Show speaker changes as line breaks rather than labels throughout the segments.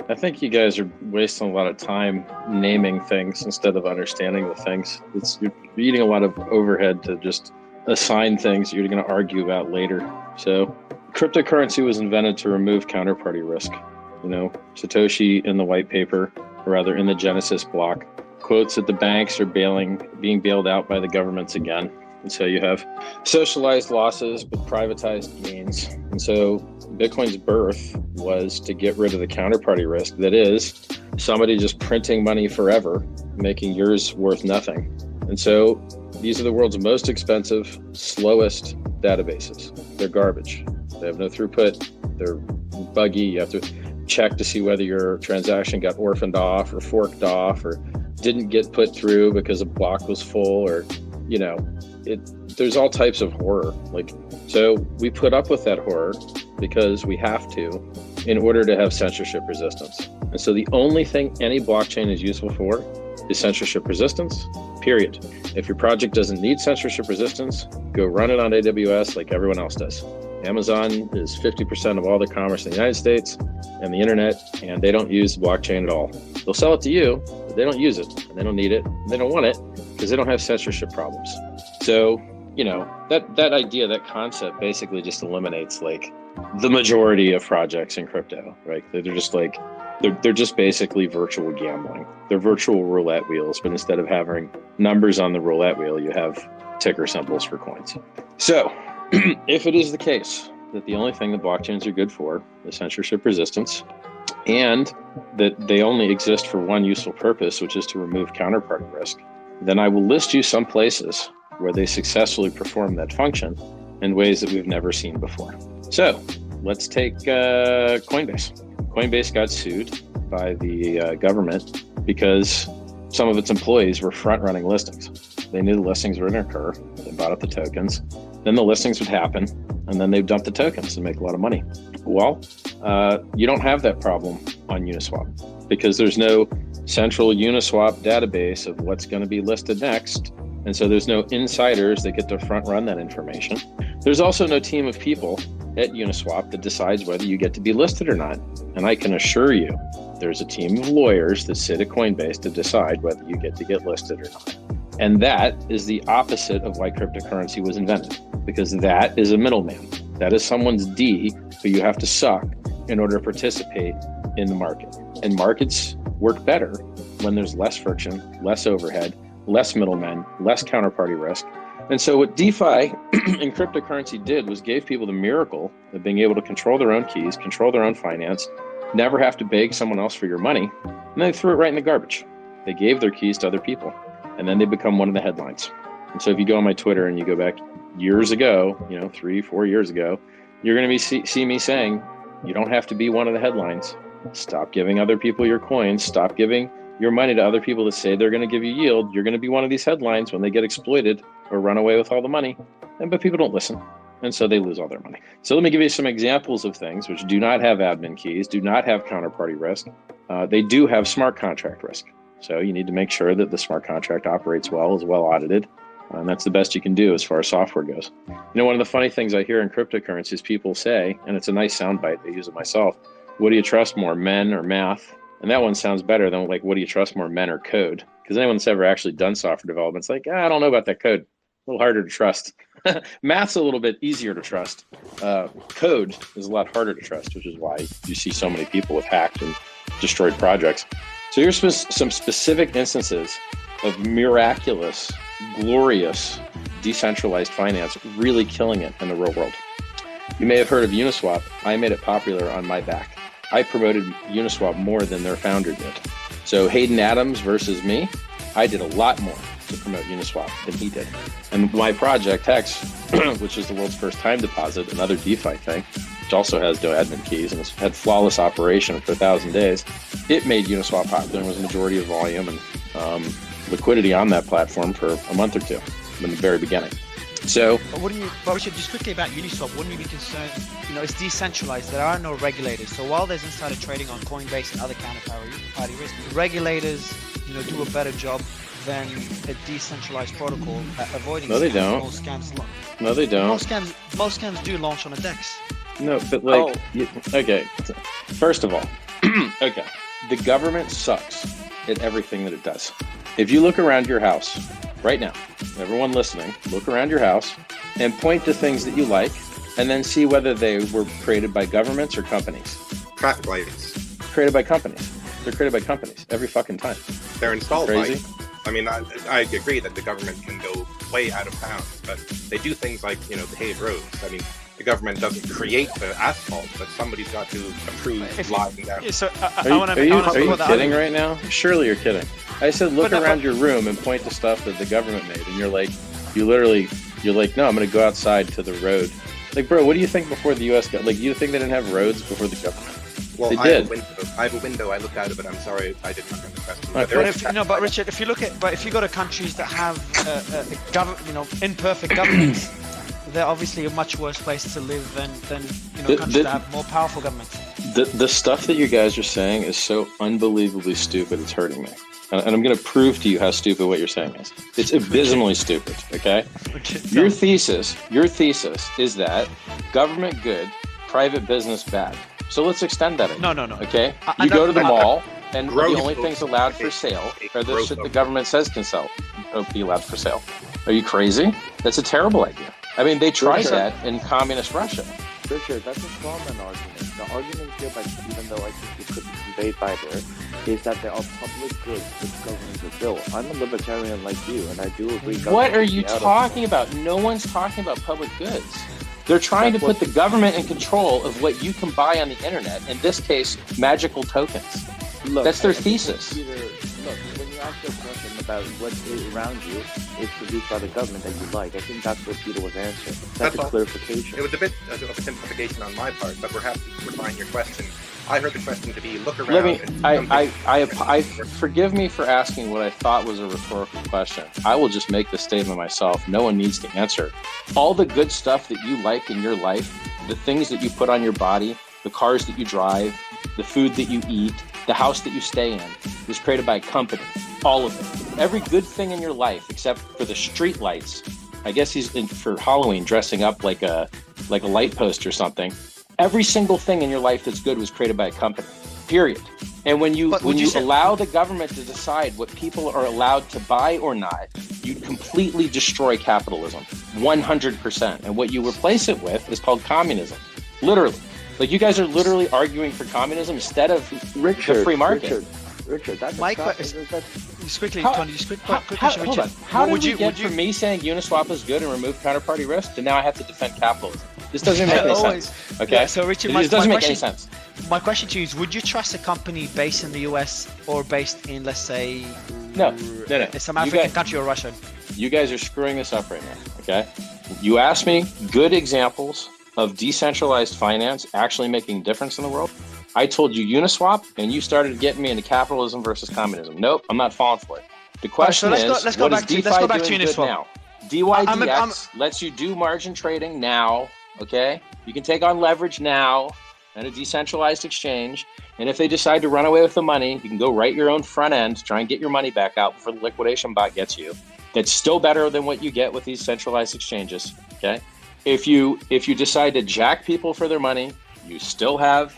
I think you guys are wasting a lot of time naming things instead of understanding the things. You're eating a lot of overhead to just assign things you're going to argue about later. So cryptocurrency was invented to remove counterparty risk. You know, Satoshi in the white paper, or rather in the Genesis block, quotes that the banks are being bailed out by the governments again. And so you have socialized losses with privatized gains. And so Bitcoin's birth was to get rid of the counterparty risk. That is, somebody just printing money forever, making yours worth nothing. And so these are the world's most expensive, slowest databases. They're garbage. They have no throughput. They're buggy. You have to check to see whether your transaction got orphaned off or forked off or didn't get put through because a block was full, or, you know, there's all types of horror. So we put up with that horror because we have to in order to have censorship resistance. And so the only thing any blockchain is useful for is censorship resistance, period. If your project doesn't need censorship resistance, go run it on AWS like everyone else does. Amazon is 50% of all the commerce in the United States and the internet, and they don't use blockchain at all. They'll sell it to you, but they don't use it, and they don't need it, and they don't want it because they don't have censorship problems. So, you know, that idea, that concept basically just eliminates the majority of projects in crypto, right? They're just they're just basically virtual gambling. They're virtual roulette wheels, but instead of having numbers on the roulette wheel, you have ticker symbols for coins. So if it is the case that the only thing that blockchains are good for is censorship resistance, and that they only exist for one useful purpose, which is to remove counterparty risk, then I will list you some places where they successfully perform that function in ways that we've never seen before. So let's take Coinbase. Coinbase got sued by the government because some of its employees were front-running listings. They knew the listings were going to occur. They bought up the tokens. Then the listings would happen, and then they'd dump the tokens and make a lot of money. Well, you don't have that problem on Uniswap because there's no central Uniswap database of what's going to be listed next. And so there's no insiders that get to front run that information. There's also no team of people at Uniswap that decides whether you get to be listed or not. And I can assure you, there's a team of lawyers that sit at Coinbase to decide whether you get listed or not. And that is the opposite of why cryptocurrency was invented, because that is a middleman. That is someone's D who you have to suck in order to participate in the market. And markets work better when there's less friction, less overhead, less middlemen, less counterparty risk. And so what DeFi and cryptocurrency did was gave people the miracle of being able to control their own keys, control their own finance, never have to beg someone else for your money, and they threw it right in the garbage. They gave their keys to other people, and then they become one of the headlines. And so if you go on my Twitter and you go back years ago, 3-4 years ago, you're going to see me saying, you don't have to be one of the headlines. Stop giving other people your coins. Stop giving your money to other people that say they're going to give you yield. You're going to be one of these headlines when they get exploited or run away with all the money. But people don't listen, and so they lose all their money. So let me give you some examples of things which do not have admin keys, do not have counterparty risk. They do have smart contract risk. So you need to make sure that the smart contract operates well, is well audited. And that's the best you can do as far as software goes. One of the funny things I hear in cryptocurrency is people say, and it's a nice soundbite, I use it myself, what do you trust more, men or math? And that one sounds better than what do you trust more, men or code? Because anyone that's ever actually done software development, it's I don't know about that code. A little harder to trust. Math's a little bit easier to trust. Code is a lot harder to trust, which is why you see so many people have hacked and destroyed projects. So here's some specific instances of miraculous, glorious, decentralized finance really killing it in the real world. You may have heard of Uniswap. I made it popular on my back. I promoted Uniswap more than their founder did. So Hayden Adams versus me, I did a lot more to promote Uniswap than he did. And my project, Hex, which is the world's first time deposit, another DeFi thing, which also has no admin keys and has had flawless operation for 1,000 days, it made Uniswap popular and was the majority of volume and liquidity on that platform for a month or two in the very beginning. So,
but Richard, just quickly about Uniswap, wouldn't you be concerned? It's decentralized. There are no regulators. So while there's insider trading on Coinbase and other counterparty risk, regulators, do a better job than a decentralized protocol at avoiding.
No, they don't.
Most scams.
No, they don't.
Most scams do launch on a DEX.
No, but okay. First of all, Okay. The government sucks at everything that it does. If you look around your house right now, everyone listening, look around your house and point to things that you like and then see whether they were created by governments or companies.
Traffic lights.
Created by companies. They're created by companies every fucking time.
They're installed
Crazy.
by, I mean, I agree that the government can go way out of bounds, but they do things like, pave roads. I mean, the government doesn't create the asphalt, but somebody's got to approve lining down.
So
Are you kidding right now? Surely you're kidding. I said look around your room and point to stuff that the government made, and you're like, no, I'm going to go outside to the road. Like, bro, what do you think before the U.S. got? Like, you think they didn't have roads before the government?
Well,
they
did. I have a window. I looked out of it. I'm sorry, I didn't understand the question.
But Richard, if you go to countries that have imperfect governments, they're obviously a much worse place to live than countries that have more powerful governments.
The stuff that you guys are saying is so unbelievably stupid. It's hurting me, and I'm going to prove to you how stupid what you're saying is. It's abysmally stupid. Okay. Your thesis is that government good, private business bad. So let's extend that.
No.
Okay. You go to the mall, and the only things allowed for sale are the shit the government says can be allowed for sale. Are you crazy? That's a terrible idea. I mean, they tried that in communist Russia.
Richard, that's a strawman argument. The argument here, even though I think it could be conveyed by there, is that there are public goods which governments are built. I'm a libertarian like you, and I do agree.
What are you talking about? No one's talking about public goods. They're trying to put the government in control of what you can buy on the internet. In this case, magical tokens.
Look,
that's their thesis.
Peter, look, when you ask a question about what is around you is produced by the government that you like, I think that's what Peter was answering. That's a clarification.
It was a bit of a simplification on my part, but we're happy to refine your question. I heard the question to be look around.
I forgive me for asking what I thought was a rhetorical question. I will just make the statement myself. No one needs to answer. All the good stuff that you like in your life, the things that you put on your body, the cars that you drive, the food that you eat, the house that you stay in, was created by a company. All of it. Every good thing in your life, except for the street lights. I guess he's in for Halloween dressing up like a light post or something. Every single thing in your life that's good was created by a company, period. And when you allow the government to decide what people are allowed to buy or not, you completely destroy capitalism, 100%. And what you replace it with is called communism, literally. Like, you guys are literally arguing for communism instead of the free market.
Richard, that's
Mike, just quickly, Tony,
hold on. How did we get from me saying Uniswap is good and remove counterparty risk to now I have to defend capitalism? This doesn't make any sense. Okay.
Yeah, so Richard,
it doesn't make any sense.
My question to you is: would you trust a company based in the US or based in, let's say,
no,
some African country or Russia?
You guys are screwing this up right now. Okay. You asked me good examples of decentralized finance actually making a difference in the world. I told you Uniswap, and you started getting me into capitalism versus communism. Nope, I'm not falling for it. The question is, what is DeFi doing good now? DYDX lets you do margin trading now, okay? You can take on leverage now at a decentralized exchange, and if they decide to run away with the money, you can go write your own front end, try and get your money back out before the liquidation bot gets you. That's still better than what you get with these centralized exchanges, okay? If you decide to jack people for their money, you still have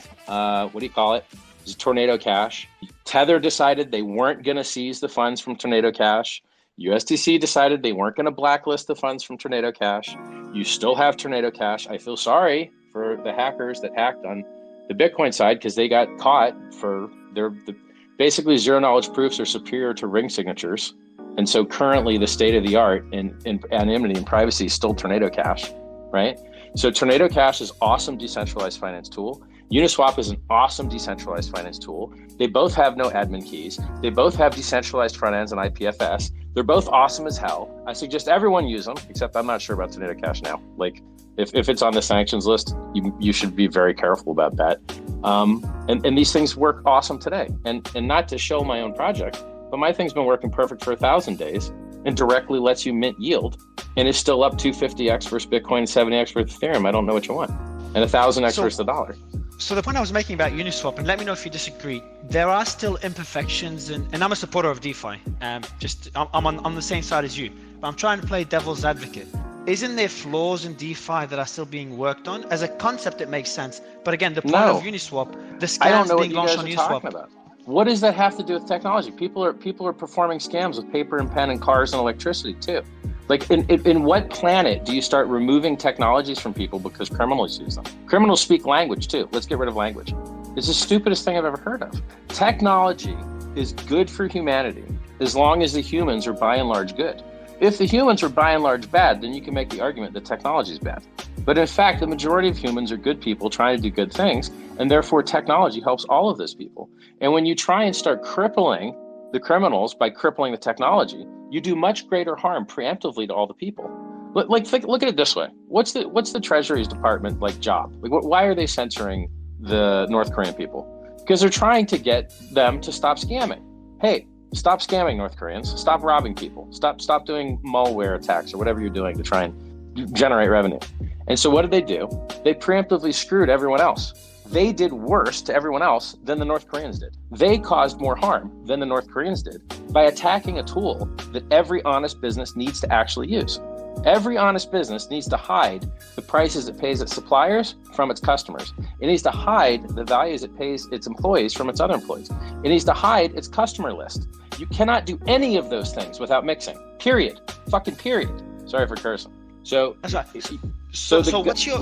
Tornado Cash. Tether decided they weren't going to seize the funds from Tornado Cash. USDC decided they weren't going to blacklist the funds from Tornado Cash. You still have Tornado Cash. I feel sorry for the hackers that hacked on the Bitcoin side because they got caught for basically zero knowledge proofs are superior to ring signatures. And so currently the state of the art in anonymity and privacy is still Tornado Cash, right? So Tornado Cash is awesome decentralized finance tool. Uniswap is an awesome decentralized finance tool. They both have no admin keys. They both have decentralized front ends and IPFS. They're both awesome as hell. I suggest everyone use them, except I'm not sure about Tornado Cash now. Like, if it's on the sanctions list, you should be very careful about that. And these things work awesome today. And not to show my own project, but my thing's been working perfect for 1,000 days and directly lets you mint yield and is still up 250x versus Bitcoin, 70x versus Ethereum. I don't know what you want. And 1,000x versus the dollar.
So the point I was making about Uniswap, and let me know if you disagree, there are still imperfections, and I'm a supporter of DeFi. I'm on the same side as you, but I'm trying to play devil's advocate. isn't there flaws in DeFi that are still being worked on? As a concept, it makes sense. But again, the point
No.
of Uniswap, the
I don't
scams
know what
being
you
launched
guys
on
are
Uniswap.
talking about. What does that have to do with technology? People are performing scams with paper and pen and cars and electricity too. Like in what planet do you start removing technologies from people because criminals use them? Criminals speak language too. Let's get rid of language. It's the stupidest thing I've ever heard of. Technology is good for humanity as long as the humans are by and large good. If the humans are by and large bad, then you can make the argument that technology is bad. But in fact, the majority of humans are good people trying to do good things, and therefore technology helps all of those people. And when you try and start crippling the criminals by crippling the technology, you do much greater harm preemptively to all the people. Look at it this way. What's the Treasury's Department job? Why are they censoring the North Korean people? Because they're trying to get them to stop scamming. Hey, stop scamming North Koreans. Stop robbing people. Stop doing malware attacks or whatever you're doing to try and generate revenue. And so what did they do? They preemptively screwed everyone else. They did worse to everyone else than the North Koreans did. They caused more harm than the North Koreans did by attacking a tool that every honest business needs to actually use. Every honest business needs to hide the prices it pays its suppliers from its customers. It needs to hide the values it pays its employees from its other employees. It needs to hide its customer list. You cannot do any of those things without mixing. Period. Fucking period. Sorry for cursing. So
That's right. So what's your...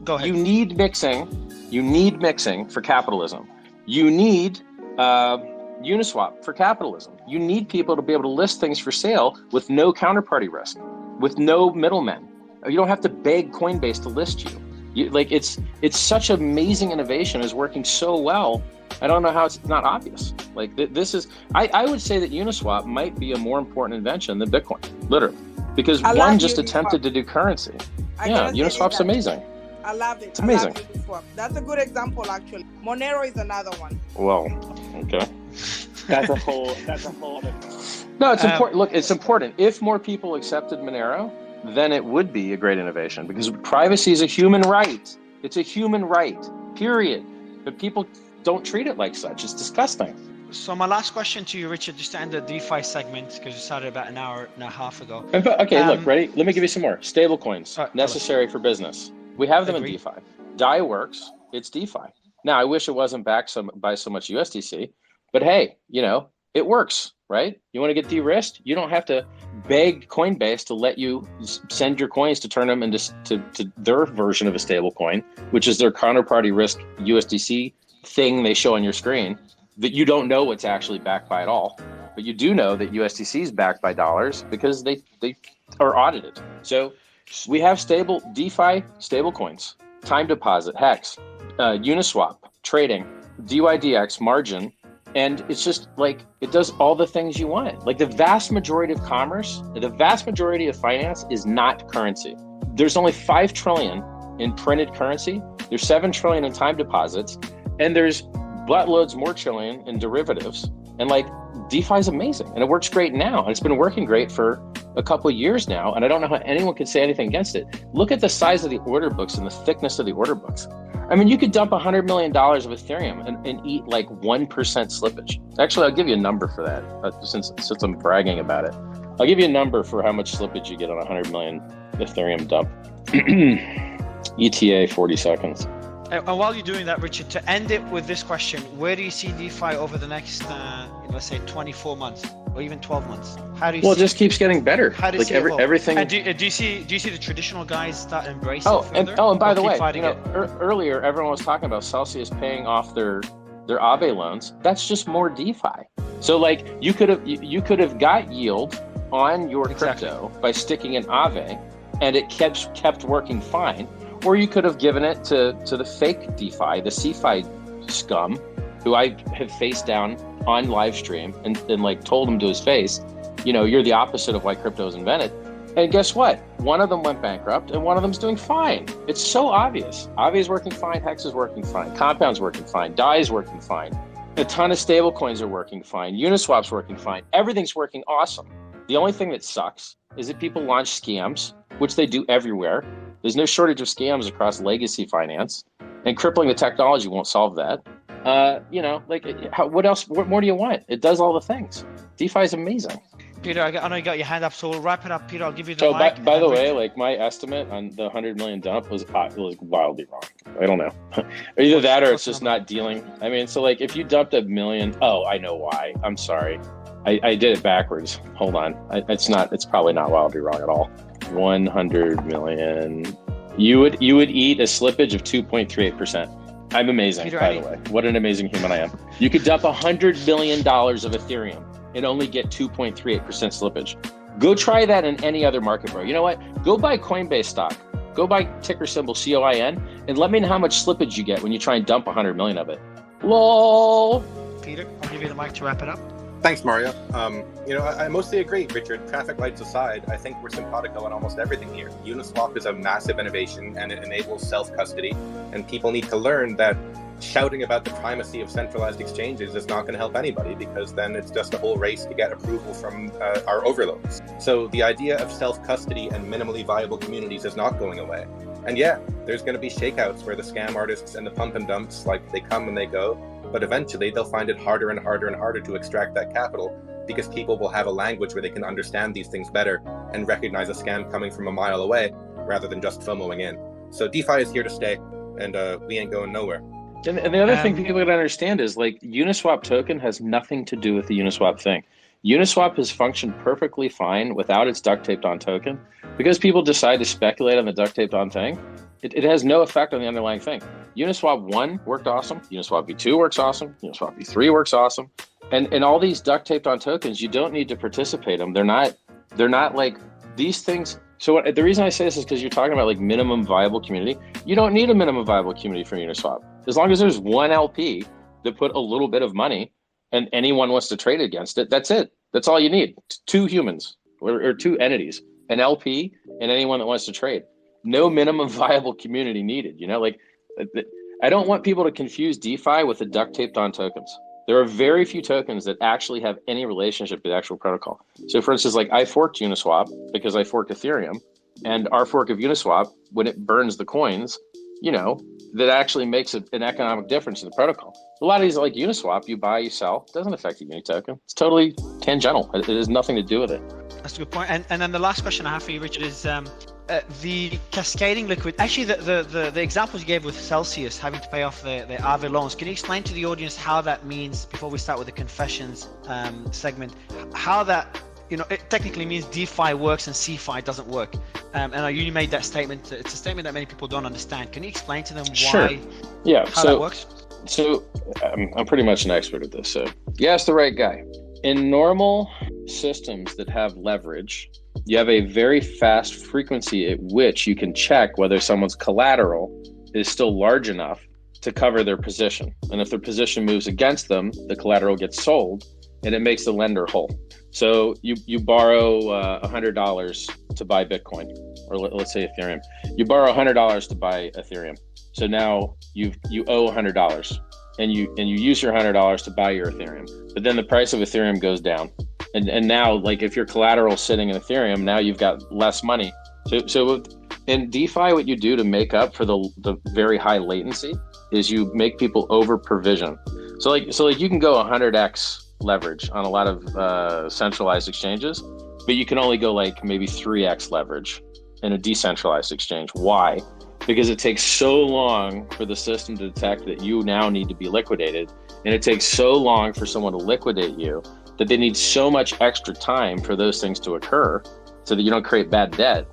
Go ahead.
You need mixing. You need mixing for capitalism. You need Uniswap for capitalism. You need people to be able to list things for sale with no counterparty risk, with no middlemen. You don't have to beg Coinbase to list you. It's such amazing innovation, is working so well. I don't know how it's not obvious. This is, I would say that Uniswap might be a more important invention than Bitcoin, literally, because one just attempted to do currency. Yeah, Uniswap's amazing.
I love it.
It's amazing.
I love Uniswap. That's a good example, actually. Monero is another one.
Well, okay.
That's a whole other.
No, it's important. Look, it's important. If more people accepted Monero, then it would be a great innovation, because privacy is a human right. It's a human right, period. But people don't treat it like such. It's disgusting.
So my last question to you, Richard, just to end the DeFi segment, because you started about an hour and a half ago.
Okay, look, ready? Let me give you some more. Stable coins,
right,
necessary for business. We have them in DeFi. DAI works. It's DeFi. Now, I wish it wasn't backed by so much USDC, but hey, it works, right? You want to get de-risked? You don't have to beg Coinbase to let you send your coins to turn them into to their version of a stable coin, which is their counterparty risk USDC thing they show on your screen that you don't know what's actually backed by at all. But you do know that USDC is backed by dollars because they are audited. So we have stable DeFi stable coins, time deposit, Hex, Uniswap, trading, DYDX, margin, and it's just it does all the things you want. The vast majority of commerce, the vast majority of finance is not currency. There's only 5 trillion in printed currency. There's 7 trillion in time deposits, and there's buttloads more trillion in derivatives. And DeFi is amazing, and it works great now, and it's been working great for a couple of years now, and I don't know how anyone can say anything against it. Look at the size of the order books and the thickness of the order books. I mean, you could dump $100 million of Ethereum and eat 1% slippage. Actually, I'll give you a number for that, since I'm bragging about it. I'll give you a number for how much slippage you get on a 100 million Ethereum dump. ETA 40 seconds.
And while you're doing that, Richard, to end it with this question, where do you see DeFi over the next, let's say, 24 months or even 12 months? How do you see
it just keeps getting better.
How do you see
everything.
And do you see the traditional guys start embracing
it? And by the way, earlier everyone was talking about Celsius paying off their Aave loans. That's just more DeFi. So you could have got yield on your crypto by sticking in Aave, and it kept working fine. Or you could have given it to the fake DeFi, the CeFi scum, who I have faced down on live stream and told him to his face, you're the opposite of why crypto was invented. And guess what? One of them went bankrupt and one of them's doing fine. It's so obvious. Aave is working fine, Hex is working fine, Compound's working fine, DAI is working fine. A ton of stable coins are working fine, Uniswap's working fine. Everything's working awesome. The only thing that sucks is that people launch scams, which they do everywhere. There's no shortage of scams across legacy finance, and crippling the technology won't solve that. What else? What more do you want? It does all the things. DeFi is amazing.
Peter, I know you got your hand up, so we'll wrap it up. Peter, I'll give you the
So
mic.
by the way, like my estimate on the 100 million dump was wildly wrong. I don't know. Either that or it's just not dealing. I mean, so like if you dumped $1 million, oh, I know why. I'm sorry. I did it backwards. Hold on. It's probably not wildly wrong at all. 100 million. You would eat a slippage of 2.38%. I'm amazing,
Peter,
by the way. What an amazing human I am. You could dump $100 million of Ethereum and only get 2.38% slippage. Go try that in any other market, bro. You know what? Go buy Coinbase stock. Go buy ticker symbol COIN and let me know how much slippage you get when you try and dump 100 million of it. LOL.
Peter, I'll give you the mic to wrap it up.
Thanks, Mario. I mostly agree, Richard. Traffic lights aside, I think we're simpatico on almost everything here. Uniswap is a massive innovation and it enables self-custody. And people need to learn that shouting about the primacy of centralized exchanges is not going to help anybody, because then it's just a whole race to get approval from our overlords. So the idea of self-custody and minimally viable communities is not going away. And yeah, there's going to be shakeouts where the scam artists and the pump and dumps, like, they come and they go. But eventually they'll find it harder and harder and harder to extract that capital, because people will have a language where they can understand these things better and recognize a scam coming from a mile away rather than just FOMOing in. So DeFi is here to stay, and we ain't going nowhere.
And the other thing people gotta understand is, like, Uniswap token has nothing to do with the Uniswap thing. Uniswap has functioned perfectly fine without its duct taped on token, because people decide to speculate on the duct taped on thing. It has no effect on the underlying thing. Uniswap 1 worked awesome. Uniswap V2 works awesome. Uniswap V3 works awesome. And all these duct taped on tokens, you don't need to participate them. They're not like these things. So the reason I say this is because you're talking about like minimum viable community. You don't need a minimum viable community for Uniswap. As long as there's one LP that put a little bit of money and anyone wants to trade against it, that's it. That's all you need. 2 humans or 2 entities, an LP and anyone that wants to trade. No minimum viable community needed. Like, I don't want people to confuse DeFi with the duct taped on tokens. There are very few tokens that actually have any relationship to the actual protocol. So for instance, like I forked Uniswap because I forked Ethereum, and our fork of Uniswap, when it burns the coins, that actually makes an economic difference in the protocol. A lot of these, like Uniswap, you buy, you sell, it doesn't affect the Uni token. It's totally tangential. It has nothing to do with it.
That's a good point. And then the last question I have for you, Richard, is the cascading liquid. Actually, the examples you gave with Celsius having to pay off their Aave loans. Can you explain to the audience how that means, before we start with the confessions segment, how that it technically means DeFi works and CeFi doesn't work? And you made that statement. It's a statement that many people don't understand. Can you explain to them why?
Yeah.
How that works?
So I'm pretty much an expert at this. So you asked the right guy. In normal systems that have leverage, you have a very fast frequency at which you can check whether someone's collateral is still large enough to cover their position. And if their position moves against them, the collateral gets sold and it makes the lender whole. So you borrow $100 to buy Bitcoin, or let's say Ethereum. You borrow $100 to buy Ethereum. So now you owe $100 and you use your $100 to buy your Ethereum. But then the price of Ethereum goes down. And now, like, if your collateral sitting in Ethereum, now you've got less money. So in DeFi, what you do to make up for the very high latency is you make people over provision. So you can go 100x leverage on a lot of centralized exchanges, but you can only go like maybe 3x leverage in a decentralized exchange. Why? Because it takes so long for the system to detect that you now need to be liquidated, and it takes so long for someone to liquidate you that they need so much extra time for those things to occur so that you don't create bad debt.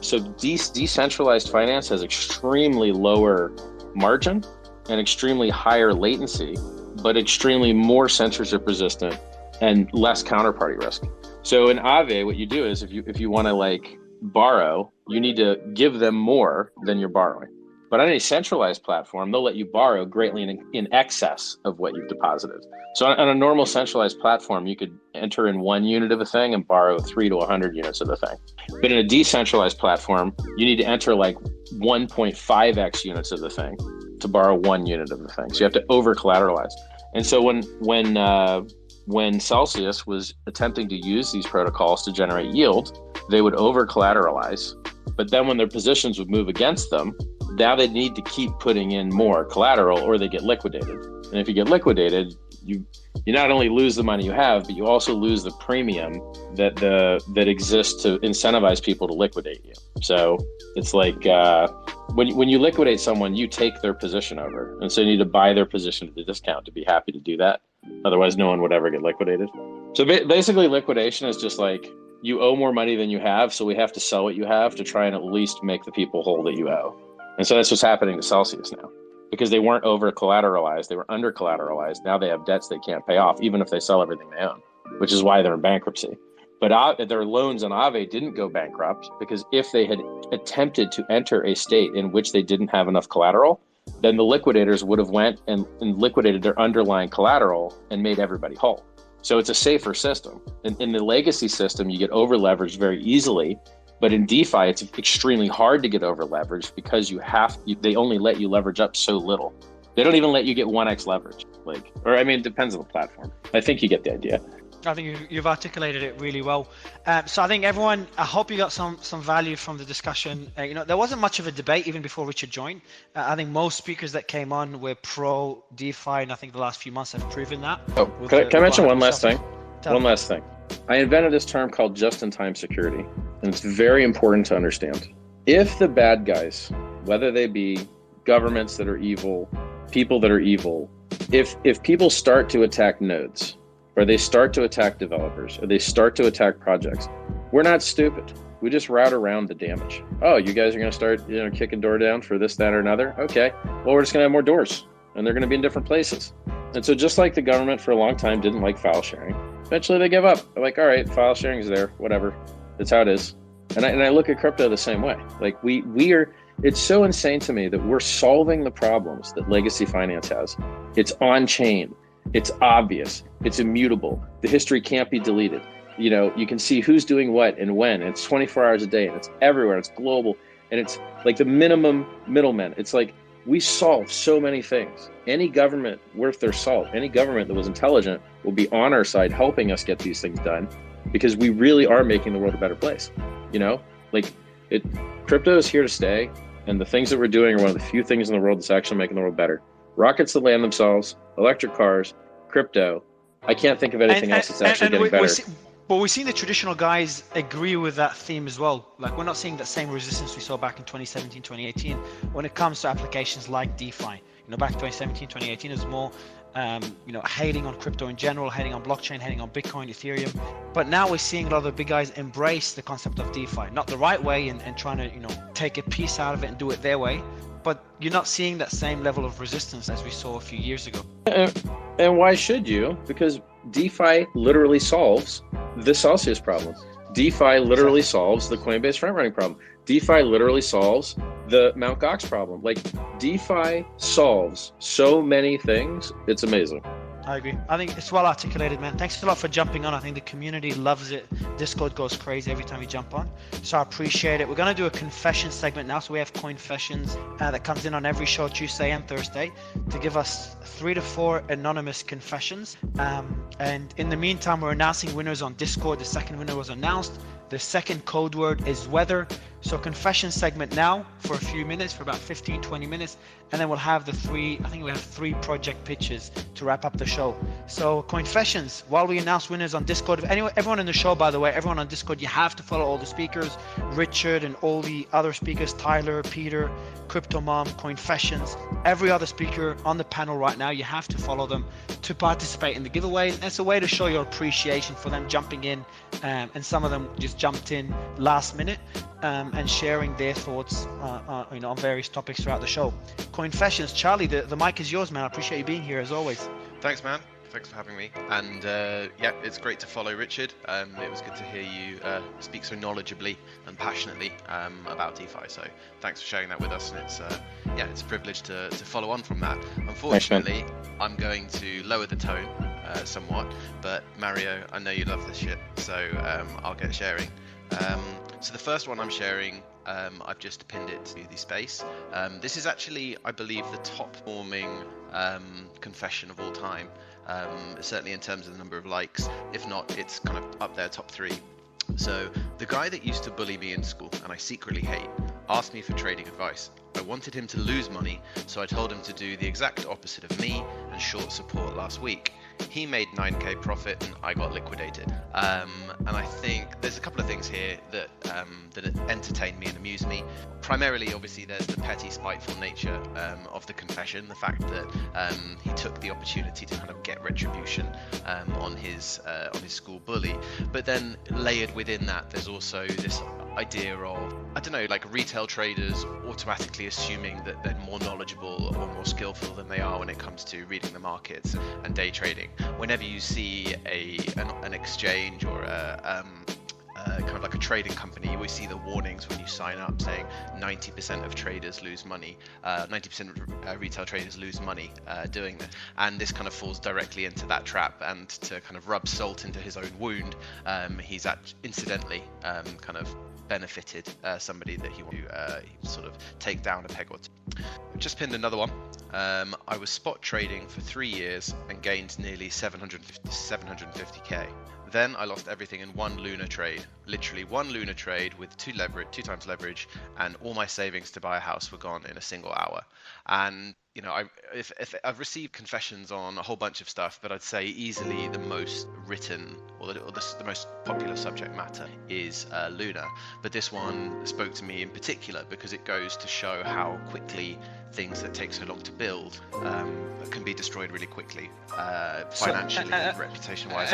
So decentralized finance has extremely lower margin and extremely higher latency, but extremely more censorship resistant and less counterparty risk. So in Aave, what you do is if you want to like borrow, you need to give them more than you're borrowing. But on a centralized platform, they'll let you borrow greatly in excess of what you've deposited. So on a normal centralized platform, you could enter in 1 unit of a thing and borrow 3 to 100 units of the thing. But in a decentralized platform, you need to enter like 1.5x units of the thing to borrow 1 unit of the thing. So you have to over collateralize. And so when Celsius was attempting to use these protocols to generate yield, they would over collateralize. But then when their positions would move against them, now they need to keep putting in more collateral or they get liquidated. And if you get liquidated, you not only lose the money you have, but you also lose the premium that exists to incentivize people to liquidate you. So it's like when you liquidate someone, you take their position over, and so you need to buy their position at a discount to be happy to do that. Otherwise, no one would ever get liquidated. So basically, liquidation is just like you owe more money than you have, so we have to sell what you have to try and at least make the people whole that you owe. And so that's what's happening to Celsius now, because they weren't over collateralized, they were under collateralized. Now they have debts they can't pay off, even if they sell everything they own, which is why they're in bankruptcy. But their loans on Aave didn't go bankrupt, because if they had attempted to enter a state in which they didn't have enough collateral, then the liquidators would have went and liquidated their underlying collateral and made everybody whole. So it's a safer system. In the legacy system, you get over leveraged very easily, but in DeFi, it's extremely hard to get over leveraged because they only let you leverage up so little. They don't even let you get 1x leverage. It depends on the platform. I think you get the idea.
I think you've articulated it really well. So I think everyone, I hope you got some value from the discussion. There wasn't much of a debate even before Richard joined. I think most speakers that came on were pro DeFi, and I think the last few months have proven that.
Oh, can I mention one last thing? One last thing. I invented this term called just-in-time security, and it's very important to understand. If the bad guys, whether they be governments that are evil, people that are evil, if people start to attack nodes, or they start to attack developers, or they start to attack projects, we're not stupid. We just route around the damage. Oh, you guys are going to start, kicking door down for this, that, or another? Okay, well, we're just going to have more doors, and they're going to be in different places. And so just like the government for a long time didn't like file sharing, eventually they give up. They're like, all right, file sharing is there, whatever. That's how it is. And I look at crypto the same way. Like it's so insane to me that we're solving the problems that legacy finance has. It's on chain. It's obvious. It's immutable. The history can't be deleted. You can see who's doing what and when. And it's 24 hours a day, and it's everywhere. It's global, and it's like the minimum middlemen. It's like we solve so many things. Any government worth their salt, any government that was intelligent will be on our side helping us get these things done, because we really are making the world a better place. Crypto is here to stay, and the things that we're doing are one of the few things in the world that's actually making the world better. Rockets that land themselves, electric cars, crypto. I can't think of anything else that's actually getting better.
But we're seeing the traditional guys agree with that theme as well. Like, we're not seeing that same resistance we saw back in 2017, 2018 when it comes to applications like DeFi. Back in 2017, 2018, it was more, hating on crypto in general, hating on blockchain, hating on Bitcoin, Ethereum. But now we're seeing a lot of the big guys embrace the concept of DeFi, not the right way and trying to, take a piece out of it and do it their way. But you're not seeing that same level of resistance as we saw a few years ago.
And why should you? Because DeFi literally solves the Celsius problem. DeFi literally solves the Coinbase front running problem. DeFi literally solves the Mt. Gox problem. Like, DeFi solves so many things. It's amazing.
I agree. I think it's well articulated, man. Thanks a lot for jumping on. I think the community loves it. Discord goes crazy every time you jump on. So I appreciate it. We're going to do a confession segment now. So we have Coinfessions that comes in on every show, Tuesday and Thursday, to give us 3 to 4 anonymous confessions. And in the meantime, we're announcing winners on Discord. The second winner was announced. The second code word is weather. So confession segment now for a few minutes, for about 15, 20 minutes. And then we'll have we have 3 project pitches to wrap up the show. So Coinfessions, while we announce winners on Discord, everyone in the show, by the way, everyone on Discord, you have to follow all the speakers, Richard and all the other speakers, Tyler, Peter, Crypto Mom, Coinfessions, every other speaker on the panel right now, you have to follow them to participate in the giveaway. It's a way to show your appreciation for them jumping in, and some of them just jumped in last minute, and sharing their thoughts on various topics throughout the show. Coinfessions, Charlie, the mic is yours, man. I appreciate you being here as always.
Thanks, man. Thanks for having me. And it's great to follow Richard. It was good to hear you speak so knowledgeably and passionately about DeFi. So thanks for sharing that with us. And it's a privilege to follow on from that. Unfortunately, I'm going to lower the tone somewhat. But Mario, I know you love this shit, so I'll get sharing. So the first one I'm sharing, I've just pinned it to the space. This is actually, I believe, the top performing confession of all time. Certainly in terms of the number of likes. If not, it's kind of up there, top 3. So the guy that used to bully me in school, and I secretly hate, asked me for trading advice. I wanted him to lose money, so I told him to do the exact opposite of me and short support last week. He made 9k profit and I got liquidated. And I think there's a couple of things here that entertain me and amuse me. Primarily, obviously, there's the petty, spiteful nature of the confession, the fact that he took the opportunity to kind of get retribution on his school bully. But then layered within that, there's also this idea of, I don't know, like retail traders automatically assuming that they're more knowledgeable or more skillful than they are when it comes to reading the markets and day trading. Whenever you see an exchange or kind of like a trading company, you always see the warnings when you sign up saying 90% of traders lose money, 90% of retail traders lose money doing this. And this kind of falls directly into that trap. And to kind of rub salt into his own wound, he's incidentally kind of benefited somebody that he wanted to sort of take down a peg or two. Just pinned another one. I was spot trading for 3 years and gained nearly 750k. Then I lost everything in one lunar trade, literally one lunar trade with two times leverage, and all my savings to buy a house were gone in a single hour. And you know, if I've received confessions on a whole bunch of stuff, but I'd say easily the most written or the most popular subject matter is Luna. But this one spoke to me in particular because it goes to show how quickly things that take so long to build can be destroyed really quickly, financially and reputation-wise.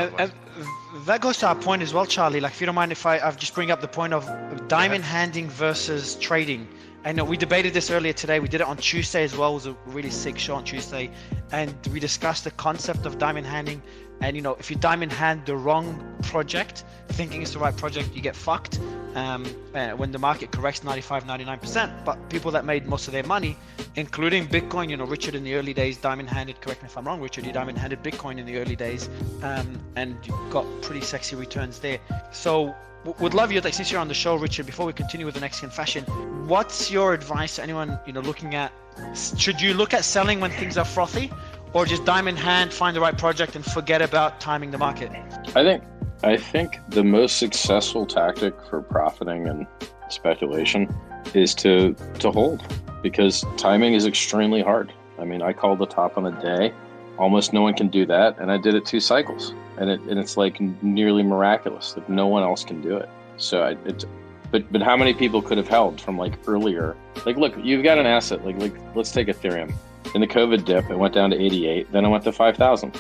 That goes to our point as well, Charlie. Like, if you don't mind, if I just bring up the point of diamond handing versus trading. I know we debated this earlier today. We did it on Tuesday as well. It was a really sick show on Tuesday, and we discussed the concept of diamond handing. And you know, if you diamond hand the wrong project, thinking it's the right project, you get fucked. When the market corrects 95-99%, but people that made most of their money, including Bitcoin, you know, Richard in the early days diamond handed, correct me if I'm wrong, Richard, you diamond handed Bitcoin in the early days, and you got pretty sexy returns there. So would love you, since you're on the show, Richard, before we continue with the next confession, what's your advice to anyone, you know, looking at, should you look at selling when things are frothy, or just diamond hand, find the right project and forget about timing the market?
I think the most successful tactic for profiting and speculation is to hold, because timing is extremely hard. I mean, I called the top on a day. Almost no one can do that, and I did it 2 cycles, and it's like nearly miraculous that no one else can do it. So but how many people could have held from like earlier? Like, look, you've got an asset. Like let's take Ethereum. In the COVID dip, it went down to 88, then it went to 5,000.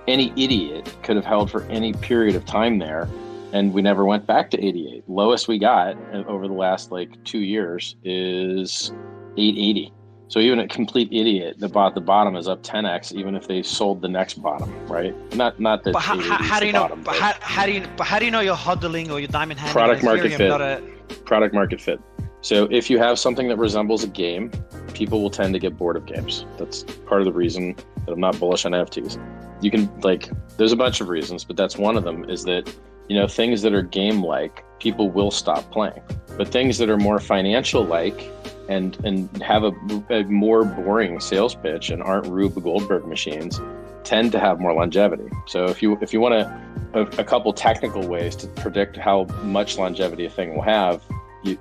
Any idiot could have held for any period of time there, and we never went back to 88. Lowest we got over the last like 2 years is 880. So even a complete idiot that bought the bottom is up 10x, even if they sold the next bottom, right? Not that.
But how do you know? Bottom, but how do you know you're HODLing or you're diamond handing?
Product market fit. Product market fit. So if you have something that resembles a game, people will tend to get bored of games. That's part of the reason that I'm not bullish on NFTs. You can, like, there's a bunch of reasons, but that's one of them, is that, you know, things that are game-like, people will stop playing. But things that are more financial-like and have a more boring sales pitch and aren't Rube Goldberg machines tend to have more longevity. So if you want a couple technical ways to predict how much longevity a thing will have,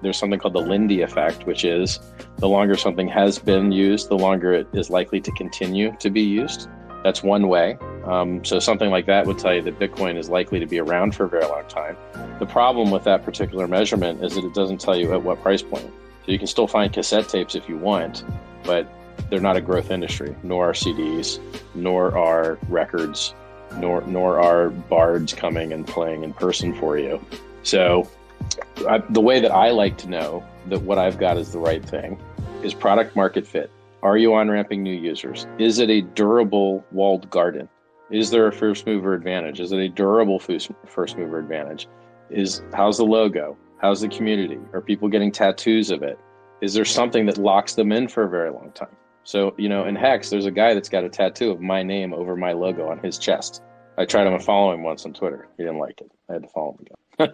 there's something called the Lindy effect, which is the longer something has been used, the longer it is likely to continue to be used. That's one way. So something like that would tell you that Bitcoin is likely to be around for a very long time. The problem with that particular measurement is that it doesn't tell you at what price point. So you can still find cassette tapes if you want, but they're not a growth industry, nor are CDs, nor are records, nor are bards coming and playing in person for you. So the way that I like to know that what I've got is the right thing is product market fit. Are you on-ramping new users? Is it a durable walled garden? Is there a first mover advantage? Is it a durable first mover advantage? How's the logo? How's the community? Are people getting tattoos of it? Is there something that locks them in for a very long time? So, you know, in Hex, there's a guy that's got a tattoo of my name over my logo on his chest. I tried to follow him once on Twitter. He didn't like it. I had to follow him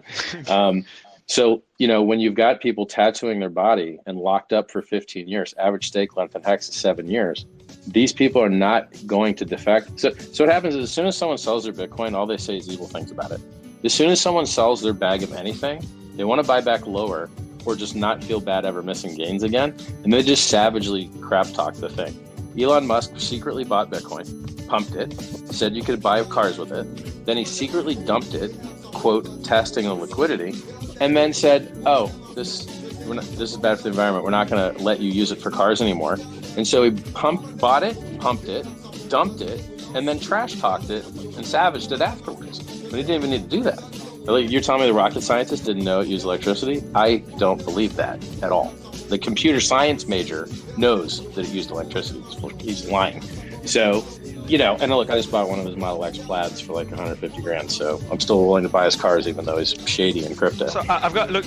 again. So, you know, when you've got people tattooing their body and locked up for 15 years, average stake length in Hex is 7 years, these people are not going to defect. So what happens is, as soon as someone sells their Bitcoin, all they say is evil things about it. As soon as someone sells their bag of anything, they want to buy back lower or just not feel bad ever missing gains again. And they just savagely crap talk the thing. Elon Musk secretly bought Bitcoin, pumped it, said you could buy cars with it. Then he secretly dumped it, quote, testing the liquidity, and then said, oh, this is bad for the environment. We're not going to let you use it for cars anymore. And so he bought it, pumped it, dumped it, and then trash talked it and savaged it afterwards. But he didn't even need to do that. Like, you're telling me the rocket scientist didn't know it used electricity? I don't believe that at all. The computer science major knows that it used electricity. He's lying. So, you know, and look, I just bought one of his Model X plaids for like 150 grand. So I'm still willing to buy his cars, even though he's shady in crypto.
So I've got, look,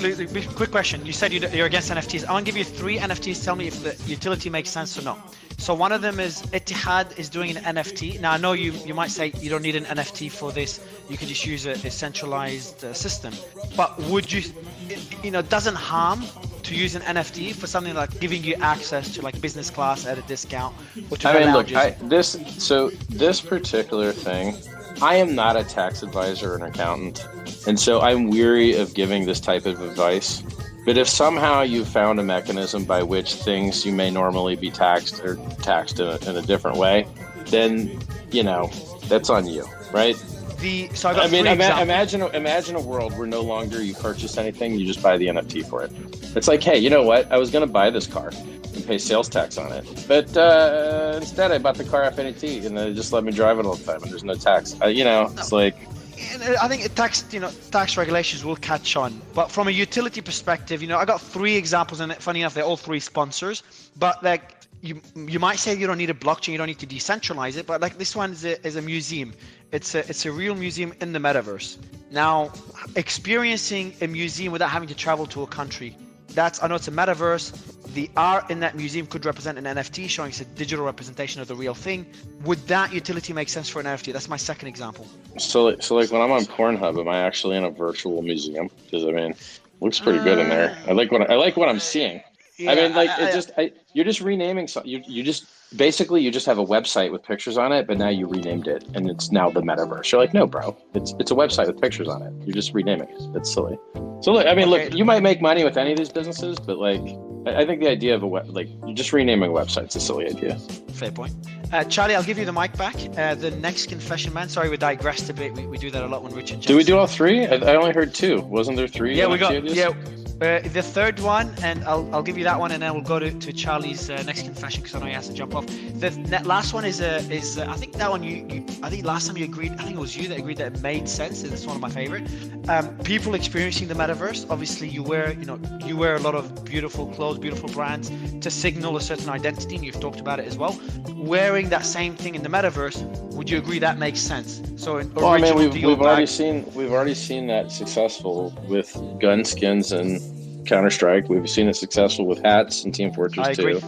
quick question. You said you're against NFTs. I want to give you 3 NFTs. Tell me if the utility makes sense or not. So one of them is Etihad is doing an NFT. Now I know you might say you don't need an NFT for this. You can just use a centralized system. But would you, doesn't harm to use an NFT for something like giving you access to like business class at a discount, or to lounges? This particular thing, I am not a tax advisor or an accountant, and so I'm weary of giving this type of advice. But if somehow you found a mechanism by which things you may normally be taxed or taxed in a different way, then, that's on you, right? Imagine a world where no longer you purchase anything, you just buy the NFT for it. It's like, hey, you know what? I was going to buy this car and pay sales tax on it, but instead I bought the car off NFT and they just let me drive it all the time and there's no tax. It's like... I think tax regulations will catch on, but from a utility perspective, I got 3 examples, and funny enough, they're all 3 sponsors. But like you might say you don't need a blockchain, you don't need to decentralize it, but like this one is a museum. It's a real museum in the metaverse. Now, experiencing a museum without having to travel to a country, I know it's a metaverse. The art in that museum could represent an NFT, showing it's a digital representation of the real thing. Would that utility make sense for an NFT? That's my second example.
So like when I'm on Pornhub, am I actually in a virtual museum? Because it looks pretty good in there. I like what I'm seeing. Yeah, you're just renaming. You just have a website with pictures on it, but now you renamed it, and it's now the metaverse. You're like, no, bro, it's a website with pictures on it. You're just renaming it. It's silly. So look, you might make money with any of these businesses, but I think the idea of you're just renaming websites is a silly idea.
Fair point. Charlie, I'll give you the mic back. The next confession, man. Sorry, we digressed a bit. We do that a lot when Richard.
Did we do all 3? I only heard 2. Wasn't there 3?
Yeah, we got. Yeah. The third one, and I'll give you that one, and then we'll go to Charlie's next confession, because I know he has to jump off. The last one is I think that one I think last time you agreed, I think it was you that agreed that it made sense. It's one of my favorite. People experiencing the metaverse. Obviously, you wear a lot of beautiful clothes, beautiful brands to signal a certain identity, and you've talked about it as well. Wearing that same thing in the metaverse, would you agree that makes sense? So, we've
already seen that successful with gun skins and Counter-Strike. We've seen it successful with hats and Team Fortress 2.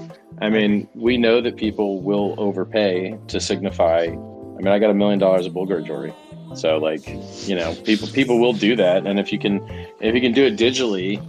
We know that people will overpay to signify. I got $1 million of Bulgari jewelry, so people will do that. And if you can do it digitally,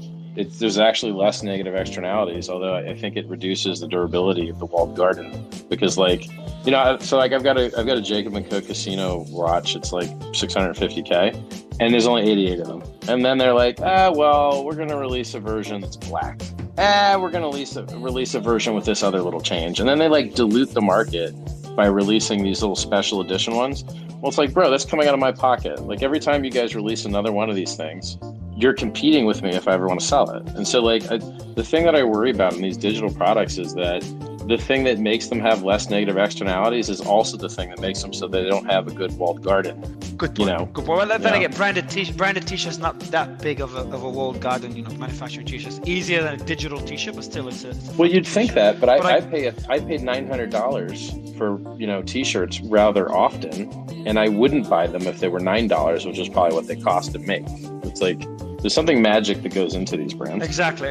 there's actually less negative externalities. Although I think it reduces the durability of the walled garden, because I've got a Jacob & Co. casino watch. It's like $650K. And there's only 88 of them. And then they're like, we're going to release a version that's black. We're going to release a version with this other little change. And then they dilute the market by releasing these little special edition ones. Well, it's like, bro, that's coming out of my pocket. Every time you guys release another one of these things, you're competing with me if I ever want to sell it. And so the thing that I worry about in these digital products is that the thing that makes them have less negative externalities is also the thing that makes them so they don't have a good walled garden.
Good point. Good point. Well, then again, branded t-shirts not that big of a walled garden. Manufacturing t-shirts easier than a digital t-shirt, but still it's a
well, you'd think that, but I paid $900 for t-shirts rather often, and I wouldn't buy them if they were $9, which is probably what they cost to make. It's like there's something magic that goes into these brands.
Exactly.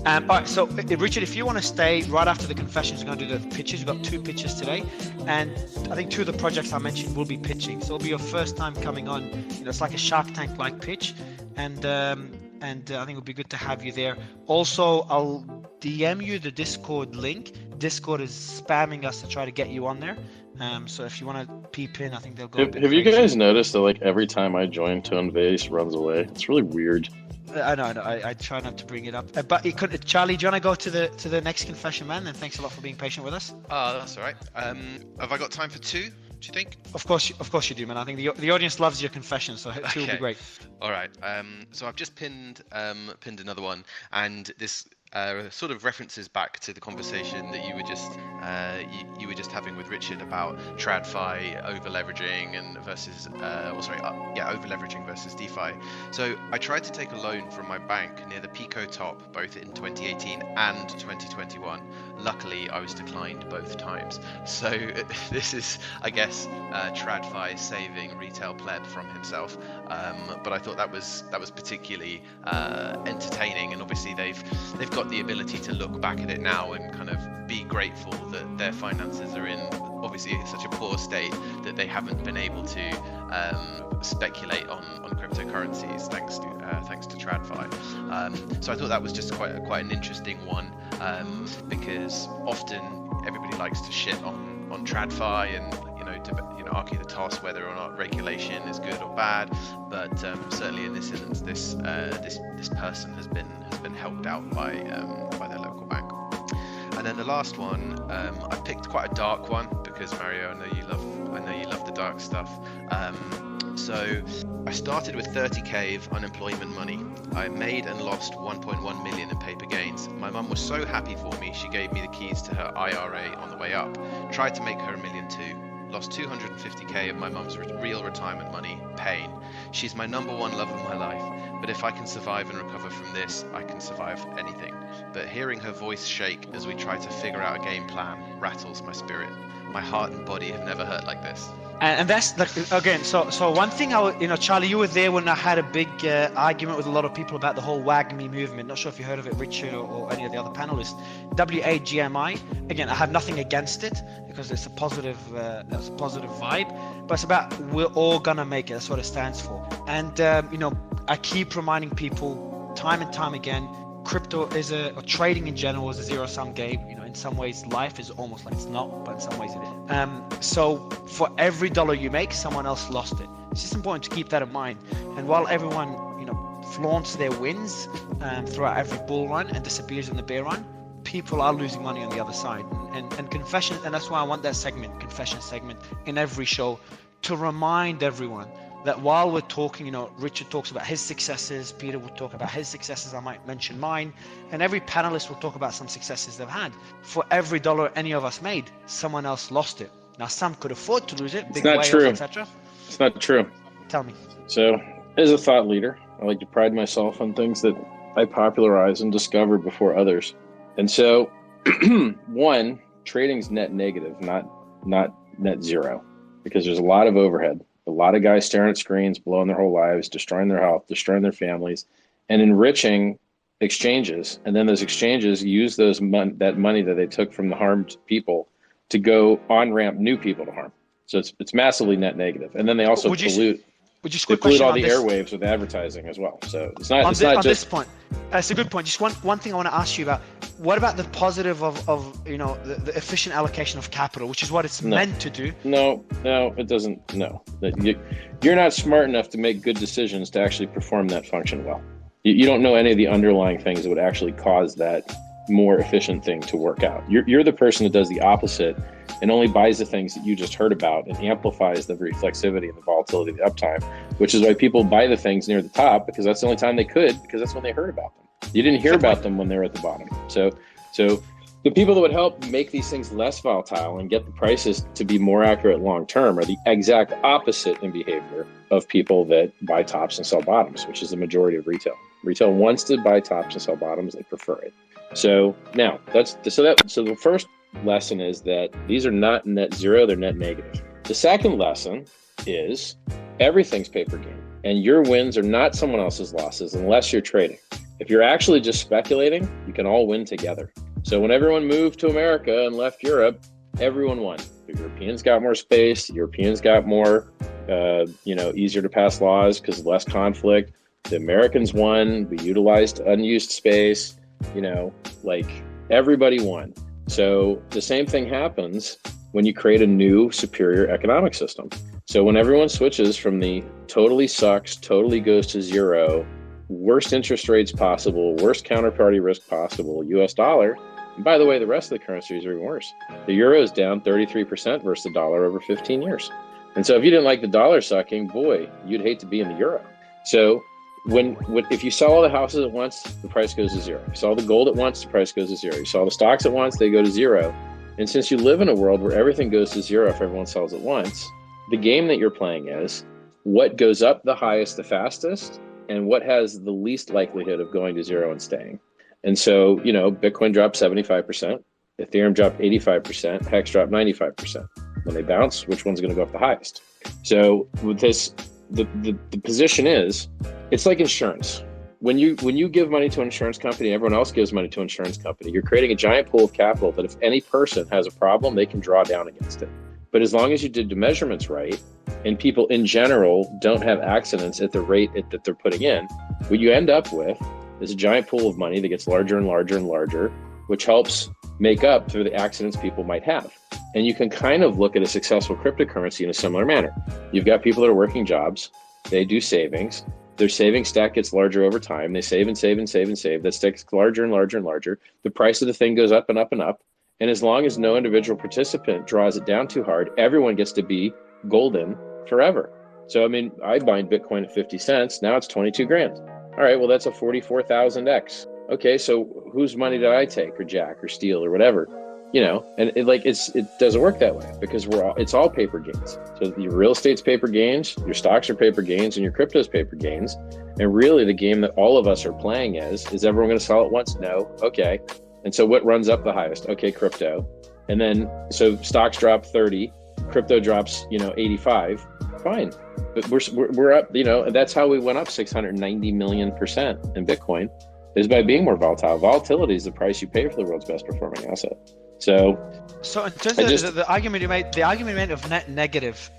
All right, so Richard, if you want to stay right after the confessions, we're going to do the pitches. We've got 2 pitches today, and I think 2 of the projects I mentioned will be pitching. So it'll be your first time coming on. It's like a Shark Tank-like pitch, and I think it'll be good to have you there. Also, I'll DM you the Discord link. Discord is spamming us to try to get you on there. So if you want to peep in, I think they'll go.
Have you guys noticed that every time I join, Tone Base runs away? It's really weird.
I know. I try not to bring it up. But it could, Charlie, do you want to go to the next confession, man? And thanks a lot for being patient with us.
Oh, that's all right. Have I got time for two? Do you think?
Of course you do, man. I think the audience loves your confession, so two will be great.
All right. So I've just pinned another one, and this sort of references back to the conversation that you were just you were just having with Richard about TradFi over leveraging and versus over leveraging versus DeFi. So I tried to take a loan from my bank near the Pico top both in 2018 and 2021. Luckily, I was declined both times. So this is, I guess, TradFi saving retail pleb from himself. But I thought that was particularly entertaining, and obviously they've got the ability to look back at it now and kind of be grateful that their finances are in obviously such a poor state that they haven't been able to speculate on cryptocurrencies thanks to TradFi. So I thought that was just quite an interesting one, because often everybody likes to shit on TradFi and argue the toss whether or not regulation is good or bad, but certainly in this instance, this person has been helped out by their local bank. And then the last one, I picked quite a dark one because Mario, I know you love the dark stuff. So I started with 30k of unemployment money. I made and lost 1.1 million in paper gains. My mum was so happy for me, she gave me the keys to her IRA on the way up. Tried to make her $1 million too. Lost 250k of my mum's real retirement money. Pain. She's my number one love of my life. But if I can survive and recover from this, I can survive anything. But hearing her voice shake as we try to figure out a game plan rattles my spirit. My heart and body have never hurt like this.
And that's like, again, so one thing Charlie, you were there when I had a big argument with a lot of people about the whole WAGMI movement. Not sure if you heard of it, Richard, or any of the other panelists. WAGMI. Again, I have nothing against it because it's a positive vibe, but it's about we're all gonna make it. That's what it stands for. And I keep reminding people time and time again, crypto is or trading in general is a zero-sum game. In some ways life is almost like it's not, but in some ways it is. So for every dollar you make, someone else lost it. It's just important to keep that in mind. And while everyone flaunts their wins throughout every bull run and disappears in the bear run, people are losing money on the other side. And confession, and that's why I want that confession segment in every show, to remind everyone that while we're talking, Richard talks about his successes, Peter will talk about his successes, I might mention mine, and every panelist will talk about some successes they've had. For every dollar any of us made, someone else lost it. Now, some could afford to lose it, big whales, etc.
It's not true.
Tell me.
So, as a thought leader, I like to pride myself on things that I popularize and discover before others. And so, one, trading's net negative, not net zero, because there's a lot of overhead. A lot of guys staring at screens, blowing their whole lives, destroying their health, destroying their families, and enriching exchanges. And then those exchanges use that money that they took from the harmed people to go on-ramp new people to harm. So it's massively net negative. And then they also pollute all the airwaves with advertising as well. So it's not just
this point. It's a good point. Just one thing I want to ask you about. What about the positive of the efficient allocation of capital, which is what it's meant to do?
No, it doesn't. No, you're not smart enough to make good decisions to actually perform that function well. You don't know any of the underlying things that would actually cause that more efficient thing to work out. You're the person that does the opposite and only buys the things that you just heard about and amplifies the reflexivity and the volatility of the uptime, which is why people buy the things near the top, because that's the only time they could, because that's when they heard about them. You didn't hear about them when they were at the bottom. So the people that would help make these things less volatile and get the prices to be more accurate long term are the exact opposite in behavior of people that buy tops and sell bottoms, which is the majority of retail. Retail wants to buy tops and sell bottoms; they prefer it. So now so the first lesson is that these are not net zero; they're net negative. The second lesson is everything's paper game, and your wins are not someone else's losses unless you're trading. If you're actually just speculating, you can all win together. So when everyone moved to America and left Europe, everyone won. The Europeans got more space. The Europeans got more, easier to pass laws because less conflict. The Americans won. We utilized unused space. Everybody won. So the same thing happens when you create a new, superior economic system. So when everyone switches from the totally sucks, totally goes to zero, worst interest rates possible, worst counterparty risk possible, US dollar. And by the way, the rest of the currencies are even worse. The euro is down 33% versus the dollar over 15 years. And so if you didn't like the dollar sucking, boy, you'd hate to be in the euro. So if you sell all the houses at once, the price goes to zero. If you sell the gold at once, the price goes to zero. You sell the stocks at once, they go to zero. And since you live in a world where everything goes to zero if everyone sells at once, the game that you're playing is what goes up the highest, the fastest, and what has the least likelihood of going to zero and staying. And so, Bitcoin dropped 75%, Ethereum dropped 85%, Hex dropped 95%. When they bounce, which one's going to go up the highest? So with this, the position is, it's like insurance. When you give money to an insurance company, everyone else gives money to an insurance company. You're creating a giant pool of capital that if any person has a problem, they can draw down against it. But as long as you did the measurements right, and people in general don't have accidents at the rate that they're putting in, what you end up with is a giant pool of money that gets larger and larger and larger, which helps make up for the accidents people might have. And you can kind of look at a successful cryptocurrency in a similar manner. You've got people that are working jobs, they do savings, their savings stack gets larger over time, they save and save and save and save, that stack gets larger and larger and larger, the price of the thing goes up and up and up, and as long as no individual participant draws it down too hard, everyone gets to be golden forever. So, I bind Bitcoin at 50 cents, now it's 22 grand. All right, well, that's a 44,000x. Okay, so whose money did I take or jack or steal or whatever? And it doesn't work that way because it's all paper gains. So your real estate's paper gains, your stocks are paper gains, and your crypto's paper gains. And really the game that all of us are playing is everyone going to sell at once? No. Okay. And so what runs up the highest? Okay, crypto. And then, so stocks drop 30, crypto drops, 85, fine. But we're up, and that's how we went up 690 million% in Bitcoin, is by being more volatile. Volatility is the price you pay for the world's best performing asset. So
in terms of the argument you made of net negative,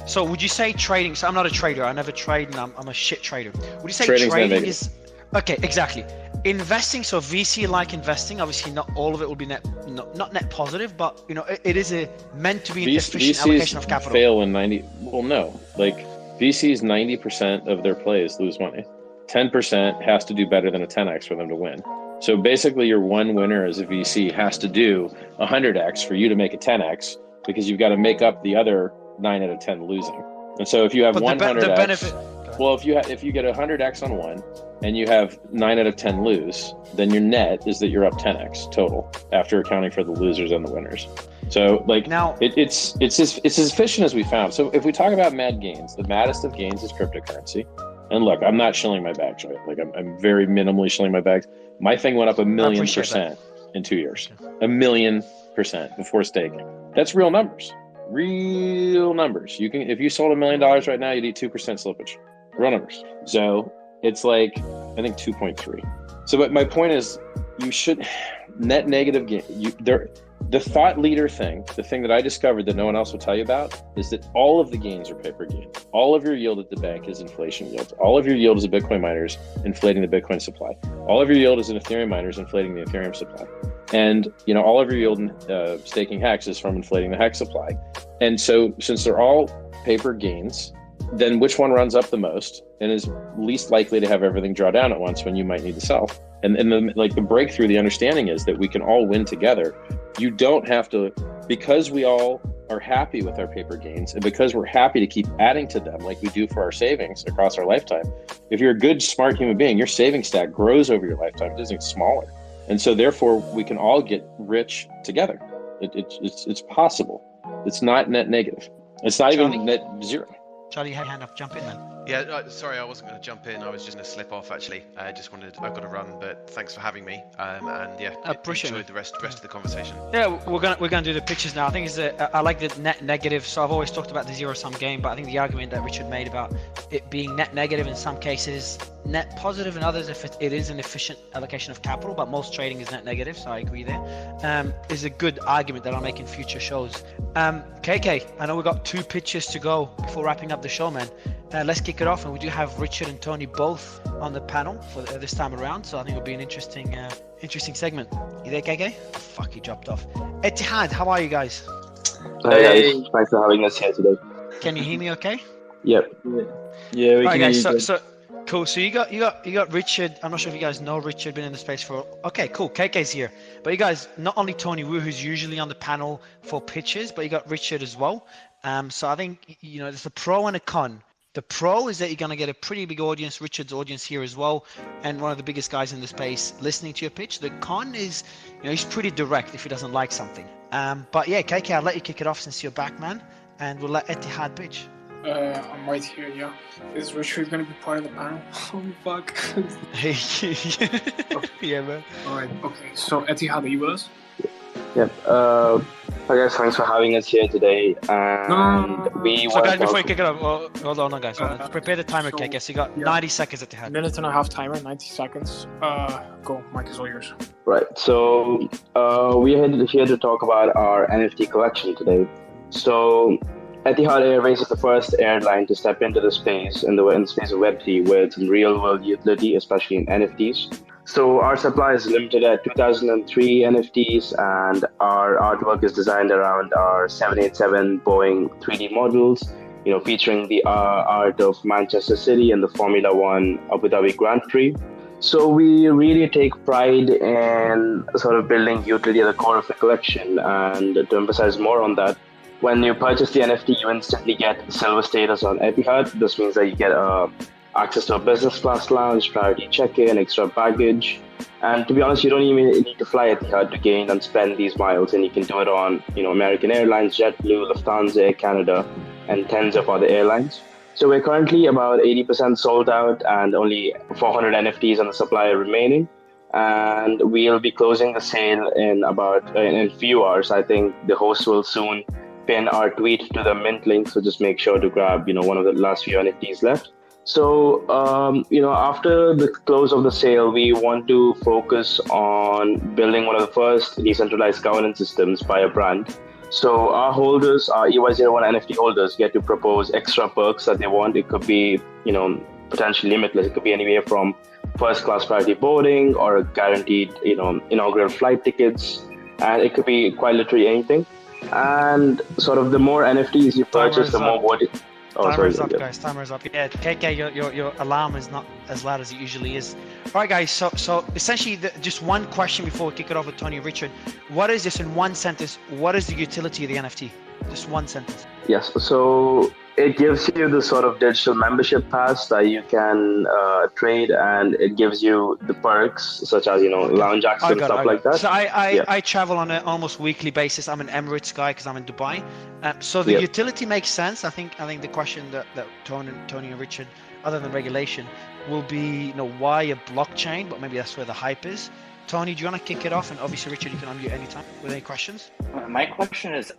so would you say trading, so I'm not a trader, I never trade, and I'm a shit trader. Would you say trading is, okay, exactly. Investing, so VC-like investing, obviously not all of it will be not net positive, but it is meant to be an efficient allocation of capital.
Fail in 90, well, no, VCs 90% of their plays lose money. 10% has to do better than a 10x for them to win. So basically your one winner as a VC has to do 100x for you to make a 10x, because you've got to make up the other 9 out of 10 losing. And so if you have 100x, well, if you get 100x on one and you have 9 out of 10 lose, then your net is that you're up 10x total after accounting for the losers and the winners. So now it's as efficient as we found. So if we talk about mad gains, the maddest of gains is cryptocurrency. And look, I'm not shilling my bags, right? I'm very minimally shilling my bags. My thing went up 1,000,000% in 2 years. 1,000,000% before staking. That's real numbers. Real numbers. If you sold $1 million right now, you'd eat 2% slippage. Real numbers. So it's I think 2.3. So, but my point is, you should net negative gain. The thought leader thing, the thing that I discovered that no one else will tell you about, is that all of the gains are paper gains. All of your yield at the bank is inflation yield. All of your yield as a Bitcoin miners inflating the Bitcoin supply. All of your yield as an Ethereum miners inflating the Ethereum supply. And all of your yield in staking Hex is from inflating the Hex supply. And so since they're all paper gains, then which one runs up the most and is least likely to have everything draw down at once when you might need to sell? And the breakthrough, the understanding is that we can all win together. You don't have to, because we all are happy with our paper gains and because we're happy to keep adding to them like we do for our savings across our lifetime. If you're a good, smart human being, your saving stack grows over your lifetime. It doesn't get smaller. And so therefore we can all get rich together. It's possible. It's not net negative. It's not even net zero.
Charlie, you had your hand up. Jump in then.
Yeah, sorry, I wasn't going to jump in. I was just going to slip off, actually. I've got to run, but thanks for having me. And yeah, enjoyed the rest of the conversation.
Yeah, we're gonna do the pictures now. I think I like the net negative. So I've always talked about the zero-sum game, but I think the argument that Richard made about it being net negative in some cases, net positive in others, if it is an efficient allocation of capital, but most trading is net negative, so I agree there. Is a good argument that I'll make in future shows. KK, I know we've got 2 pitches to go before wrapping up the show, man. Let's kick it off, and we do have Richard and Tony both on the panel for this time around, so I think it'll be an interesting segment. You there, KK? Oh, fuck, he dropped off. Etihad, how are you guys?
Hey guys, thanks for having us here today.
Can you hear me okay?
Yep.
Yeah, we
right,
can
guys,
hear you.
so Cool. So you got Richard. I'm not sure if you guys know Richard. Been in the space for. Okay, cool. KK's here, but you guys not only Tony Wu, who's usually on the panel for pitches, but you got Richard as well. So I think there's a pro and a con. The pro is that you're going to get a pretty big audience, Richard's audience here as well, and one of the biggest guys in the space listening to your pitch. The con is, he's pretty direct if he doesn't like something. But yeah, KK, I'll let you kick it off since you're back, man, and we'll let Etihad pitch.
I'm right here, yeah. Is Richard going to be part of the panel? Oh, fuck.
Yeah, man.
Alright, okay. So, Etihad, are you with us?
Yep. Hi guys, thanks for having us here today. And
So guys, before you kick it off, hold on, guys. Prepare the timer, KK. So you got 90 seconds Etihad.
Minute and a half timer, 90 seconds. Go, Mike is all yours.
Right. So we're here to talk about our NFT collection today. So Etihad Airways is the first airline to step into the space in the space of Web3 with some real-world utility, especially in NFTs. So our supply is limited at 2003 NFTs, and our artwork is designed around our 787 Boeing 3D models, featuring the art of Manchester City and the Formula One Abu Dhabi Grand Prix. So we really take pride in sort of building utility at the core of the collection. And to emphasize more on that, when you purchase the NFT, you instantly get silver status on Etihad. This means that you get access to a business class lounge, priority check-in, extra baggage. And to be honest, you don't even need to fly Etihad to gain and spend these miles, and you can do it on American Airlines, JetBlue, Lufthansa, Air Canada, and tens of other airlines. So we're currently about 80% sold out and only 400 NFTs on the supply remaining. And we'll be closing the sale in a few hours. I think the host will soon pin our tweet to the mint link, so just make sure to grab one of the last few NFTs left. So, after the close of the sale, we want to focus on building one of the first decentralized governance systems by a brand. So our holders, our EY01 NFT holders, get to propose extra perks that they want. It could be, potentially limitless. It could be anywhere from first-class priority boarding or a guaranteed, inaugural flight tickets. And it could be quite literally anything. And sort of the more NFTs you purchase, the more voting.
Timer's up, guys. Timer's up. Yeah, KK, your alarm is not as loud as it usually is. All right, guys. So essentially, just one question before we kick it off with Tony and Richard. What is this in one sentence? What is the utility of the NFT? Just one sentence.
Yes. So it gives you the sort of digital membership pass that you can trade, and it gives you the perks such as lounge access and stuff like that.
So I travel on an almost weekly basis. I'm an Emirates guy because I'm in Dubai. So the utility makes sense. I think the question that Tony and Richard, other than regulation, will be why a blockchain, but maybe that's where the hype is. Tony, do you want to kick it off? And obviously, Richard, you can unmute anytime with any questions.
My question is,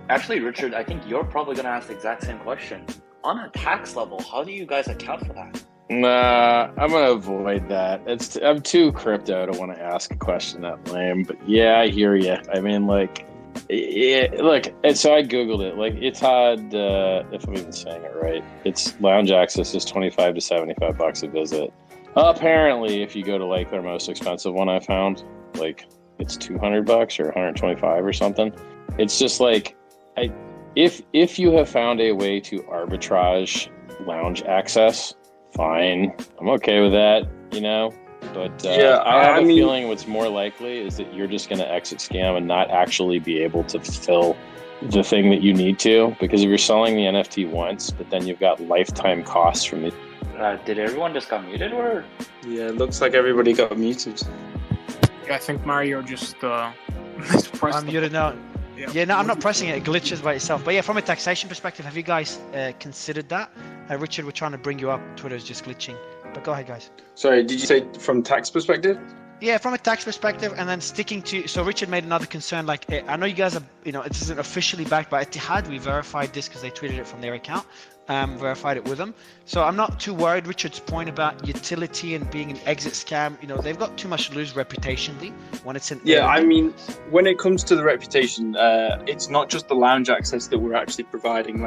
actually, Richard, I think you're probably going to ask the exact same question. On a tax level, how do you guys account for that?
Nah, I'm going to avoid that. I'm too crypto to want to ask a question that lame. But yeah, I hear you. I mean, look, so I Googled it. Etihad, if I'm even saying it right, its lounge access is $25 to $75 a visit. Apparently, if you go to their most expensive one I found, it's $200 or $125 or something. It's just if you have found a way to arbitrage lounge access, fine. I'm okay with that, But I have a feeling what's more likely is that you're just going to exit scam and not actually be able to fulfill the thing that you need to. Because if you're selling the NFT once, but then you've got lifetime costs from it.
Did everyone just got muted or?
Yeah, it looks like everybody got muted.
Yeah, I think Mario just mispressed.
I'm muted now. Yeah, no, I'm not pressing it. It glitches by itself. But yeah, from a taxation perspective, have you guys considered that? Richard, we're trying to bring you up. Twitter's just glitching. But go ahead, guys.
Sorry, did you say from tax perspective?
Yeah, from a tax perspective, and then sticking to. So Richard made another concern. I know you guys are. It isn't officially backed by Etihad. We verified this because they tweeted it from their account. Verified it with them. So I'm not too worried. Richard's point about utility and being an exit scam, they've got too much to lose reputationally when it's an.
Yeah, I mean, when it comes to the reputation, it's not just the lounge access that we're actually providing.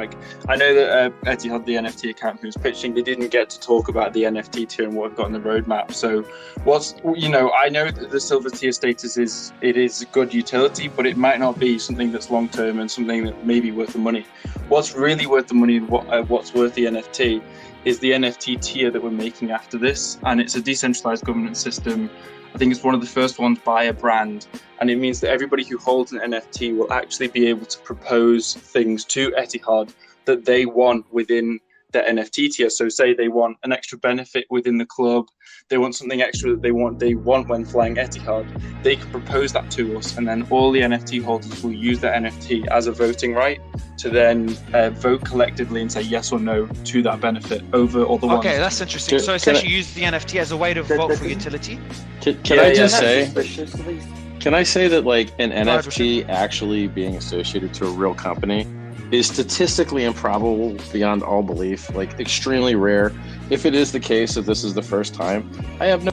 I know that Etihad, the NFT account who's pitching, they didn't get to talk about the NFT tier and what we've got on the roadmap. So I know that the silver tier status is good utility, but it might not be something that's long term and something that may be worth the money. What's really worth the money and what's worth the NFT is the NFT tier that we're making after this, and it's a decentralized governance system. I think it's one of the first ones by a brand, and it means that everybody who holds an NFT will actually be able to propose things to Etihad that they want within the NFT tier. So say they want an extra benefit within the club, they want something extra that they want when flying Etihad, they can propose that to us, and then all the NFT holders will use that NFT as a voting right to then vote collectively and say yes or no to that benefit over all the ones.
Okay, that's interesting. So essentially use the NFT as a way to vote for utility.
Can I just say, can I say that like an NFT actually being associated to a real company is statistically improbable beyond all belief, like extremely rare. If it is the case that this is the first time, I have no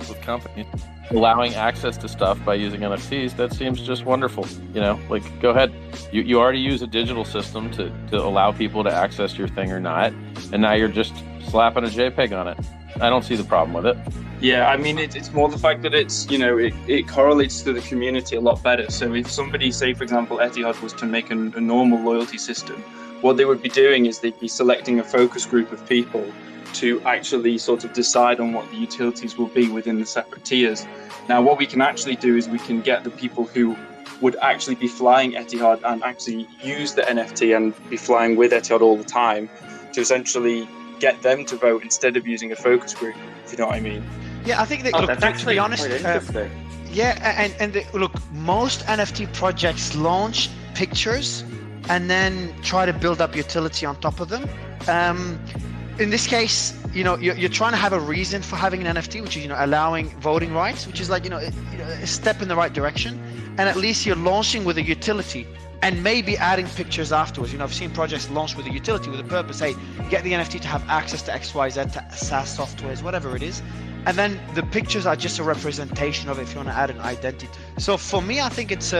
with companies allowing access to stuff by using NFTs. That seems just wonderful. You know, like go ahead. You already use a digital system to allow people to access your thing or not, and now you're just slapping a JPEG on it. I don't see the problem with it.
Yeah, I mean, it's more the fact that it's, you know, it correlates to the community a lot better. So if somebody, say, for example, Etihad was to make a normal loyalty system, what they would be doing is they'd be selecting a focus group of people to actually sort of decide on what the utilities will be within the separate tiers. Now, what we can actually do is we can get the people who would actually be flying Etihad and actually use the NFT and be flying with Etihad all the time to essentially get them to vote instead of using a focus group, if you know what I mean.
Yeah, I think that, look, to be honest, look, most NFT projects launch pictures and then try to build up utility on top of them. In this case, you know, you're trying to have a reason for having an NFT, which is, you know, allowing voting rights, which is like, a step in the right direction. And at least you're launching with a utility and maybe adding pictures afterwards. You know, I've seen projects launch with a utility with a purpose. Hey, get the NFT to have access to XYZ, to SaaS softwares, whatever it is. And then the pictures are just a representation of it if you want to add an identity. So for me, I think it's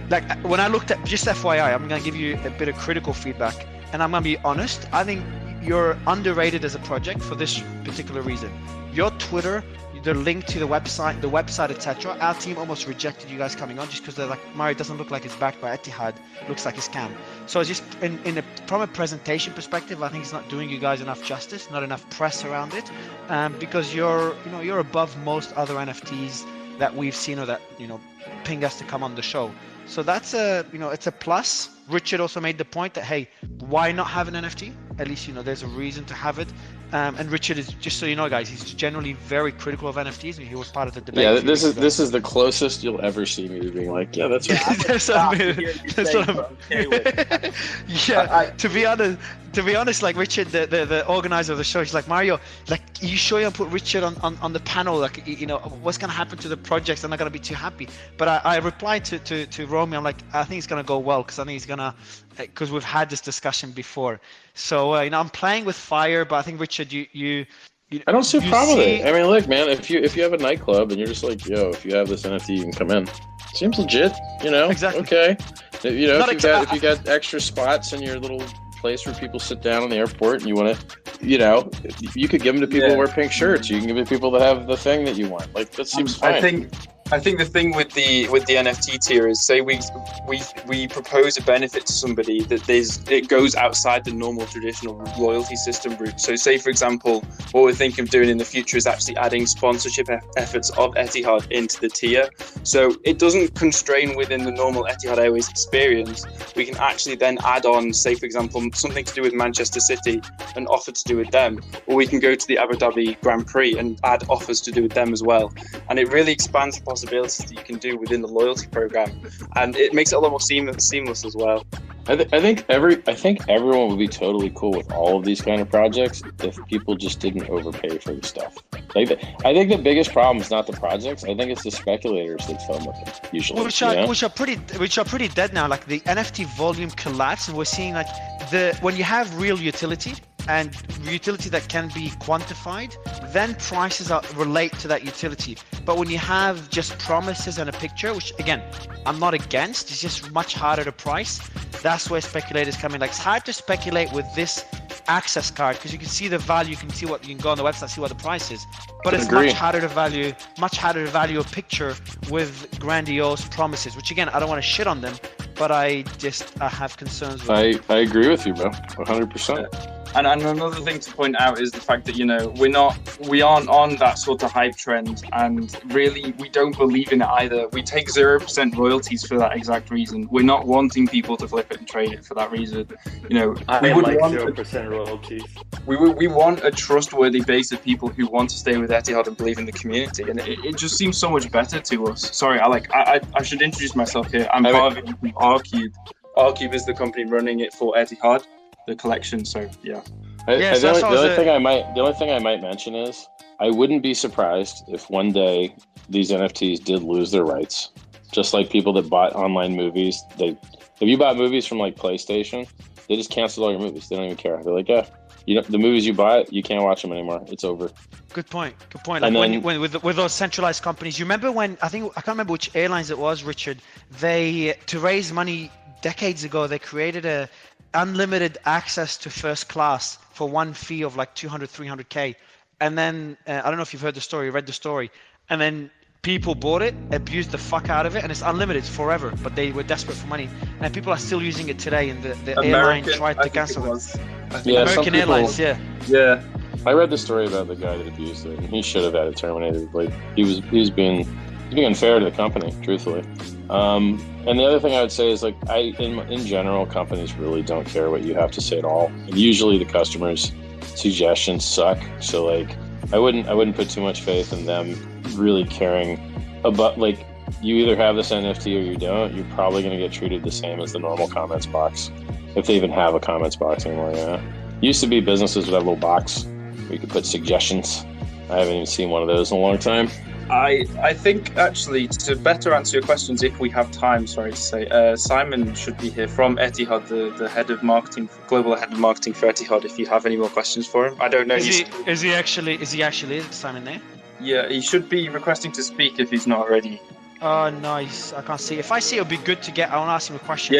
like when I looked at, just FYI, I'm going to give you a bit of critical feedback, and I'm going to be honest. I think you're underrated as a project for this particular reason. Your Twitter, the link to the website, etc. Our team almost rejected you guys coming on just because they're like, Mario doesn't look like it's backed by Etihad, looks like a scam. So it's just from a presentation perspective, I think it's not doing you guys enough justice, not enough press around it, because you're above most other NFTs that we've seen or that, you know, ping us to come on the show. So that's it's a plus. Richard also made the point that, hey, why not have an NFT? At least, you know, there's a reason to have it. And Richard is, just so you know, guys, he's generally very critical of NFTs. He was part of the debate.
Yeah, this is the closest you'll ever see me being like, yeah, that's what
to be honest, like Richard, the organizer of the show, he's like, Mario, like, are you sure you put Richard on the panel? Like, you know, what's going to happen to the projects? They're not going to be too happy. But I replied to Romy, I'm like, I think it's going to go well, because I think he's going to, because we've had this discussion before. So, you know, I'm playing with fire, but I think, Richard, you
I don't see a problem with it. I mean, look, man, if you have a nightclub and you're just like, yo, if you have this NFT, you can come in. Seems legit, you know? Exactly. Okay. You know, if you got extra spots in your little place where people sit down in the airport and you want to, you know, you could give them to people who wear pink shirts. You can give it to people that have the thing that you want. Like, that seems fine.
I think the thing with the NFT tier is, say we propose a benefit to somebody that it goes outside the normal traditional loyalty system route. So say, for example, what we're thinking of doing in the future is actually adding sponsorship efforts of Etihad into the tier. So it doesn't constrain within the normal Etihad Airways experience. We can actually then add on, say, for example, something to do with Manchester City, an offer to do with them, or we can go to the Abu Dhabi Grand Prix and add offers to do with them as well. And it really expands the possibilities that you can do within the loyalty program, and it makes it a lot more seamless as well.
I think everyone would be totally cool with all of these kind of projects if people just didn't overpay for the stuff. I think the biggest problem is not the projects. I think it's the speculators that fund with them usually. Which
are pretty dead now. Like the NFT volume collapse, and we're seeing like when you have real utility and utility that can be quantified, then prices relate to that utility. But when you have just promises and a picture, which again, I'm not against, it's just much harder to price. That's where speculators come in. Like, it's hard to speculate with this access card because you can see the value, you can go on the website, see what the price is. But it's much harder to value a picture with grandiose promises, which again, I don't want to shit on them, but I have concerns with
I agree with you, bro, 100%.
And another thing to point out is the fact that, you know, we aren't on that sort of hype trend, and really we don't believe in it either. We take 0% royalties for that exact reason. We're not wanting people to flip it and trade it for that reason. You know,
I like 0% royalties.
We want a trustworthy base of people who want to stay with Etihad and believe in the community, and it just seems so much better to us. Sorry, Alec, I should introduce myself here. I'm Harvey from Rcube. Rcube is the company running it for Etihad, the collection. So yeah.
The only thing I might mention is I wouldn't be surprised if one day these NFTs did lose their rights, just like people that bought online movies. If you bought movies from like PlayStation, they just canceled all your movies. They don't even care. They're like, yeah, you know, the movies you buy, you can't watch them anymore. It's over. Good point. Like
then, when with those centralized companies, you remember when I can't remember which airlines it was, Richard. They, to raise money decades ago, they created a unlimited access to first class for one fee of like 200-300K, and then I don't know if you've heard the story, read the story, and then people bought it, abused the fuck out of it, and it's unlimited forever. But they were desperate for money, and people are still using it today. And the airline tried to cancel it.
Yeah,
American Airlines.
Yeah.
I read the story about the guy that abused it, and he should have had it terminated. Like he was being unfair to the company, truthfully. And the other thing I would say is, like, in general, companies really don't care what you have to say at all. And usually the customers' suggestions suck. So like, I wouldn't put too much faith in them really caring about, like, you either have this NFT or you don't. You're probably going to get treated the same as the normal comments box, if they even have a comments box anymore. Yeah, used to be businesses would have a little box where you could put suggestions. I haven't even seen one of those in a long time.
I think, actually, to better answer your questions, if we have time, sorry to say, Simon should be here from Etihad, the head of marketing, global head of marketing for Etihad. If you have any more questions for him, I don't know.
Is he actually? Is Simon there?
Yeah, he should be requesting to speak if he's not already.
Oh, nice. I can't see. If I see, it would be good to get. I want to ask him a question.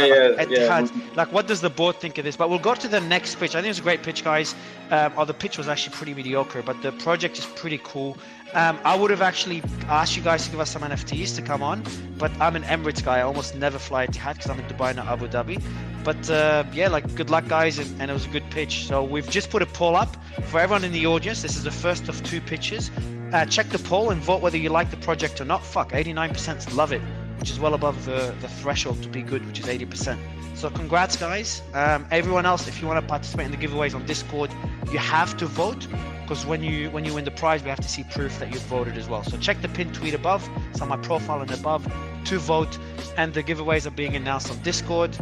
Like, what does the board think of this? But we'll go to the next pitch. I think it's a great pitch, guys. The pitch was actually pretty mediocre, but the project is pretty cool. I would have actually asked you guys to give us some NFTs to come on, but I'm an Emirates guy. I almost never fly Etihad because I'm in Dubai, not Abu Dhabi. But yeah, like, good luck, guys, and it was a good pitch. So we've just put a poll up for everyone in the audience. This is the first of 2 pitches. Check the poll and vote whether you like the project or not. 89% love it, which is well above the threshold to be good, which is 80%. So congrats, guys. Everyone else, if you want to participate in the giveaways on Discord, you have to vote, because when you win the prize, we have to see proof that you've voted as well. So check the pinned tweet above. It's on my profile and above to vote, and the giveaways are being announced on Discord.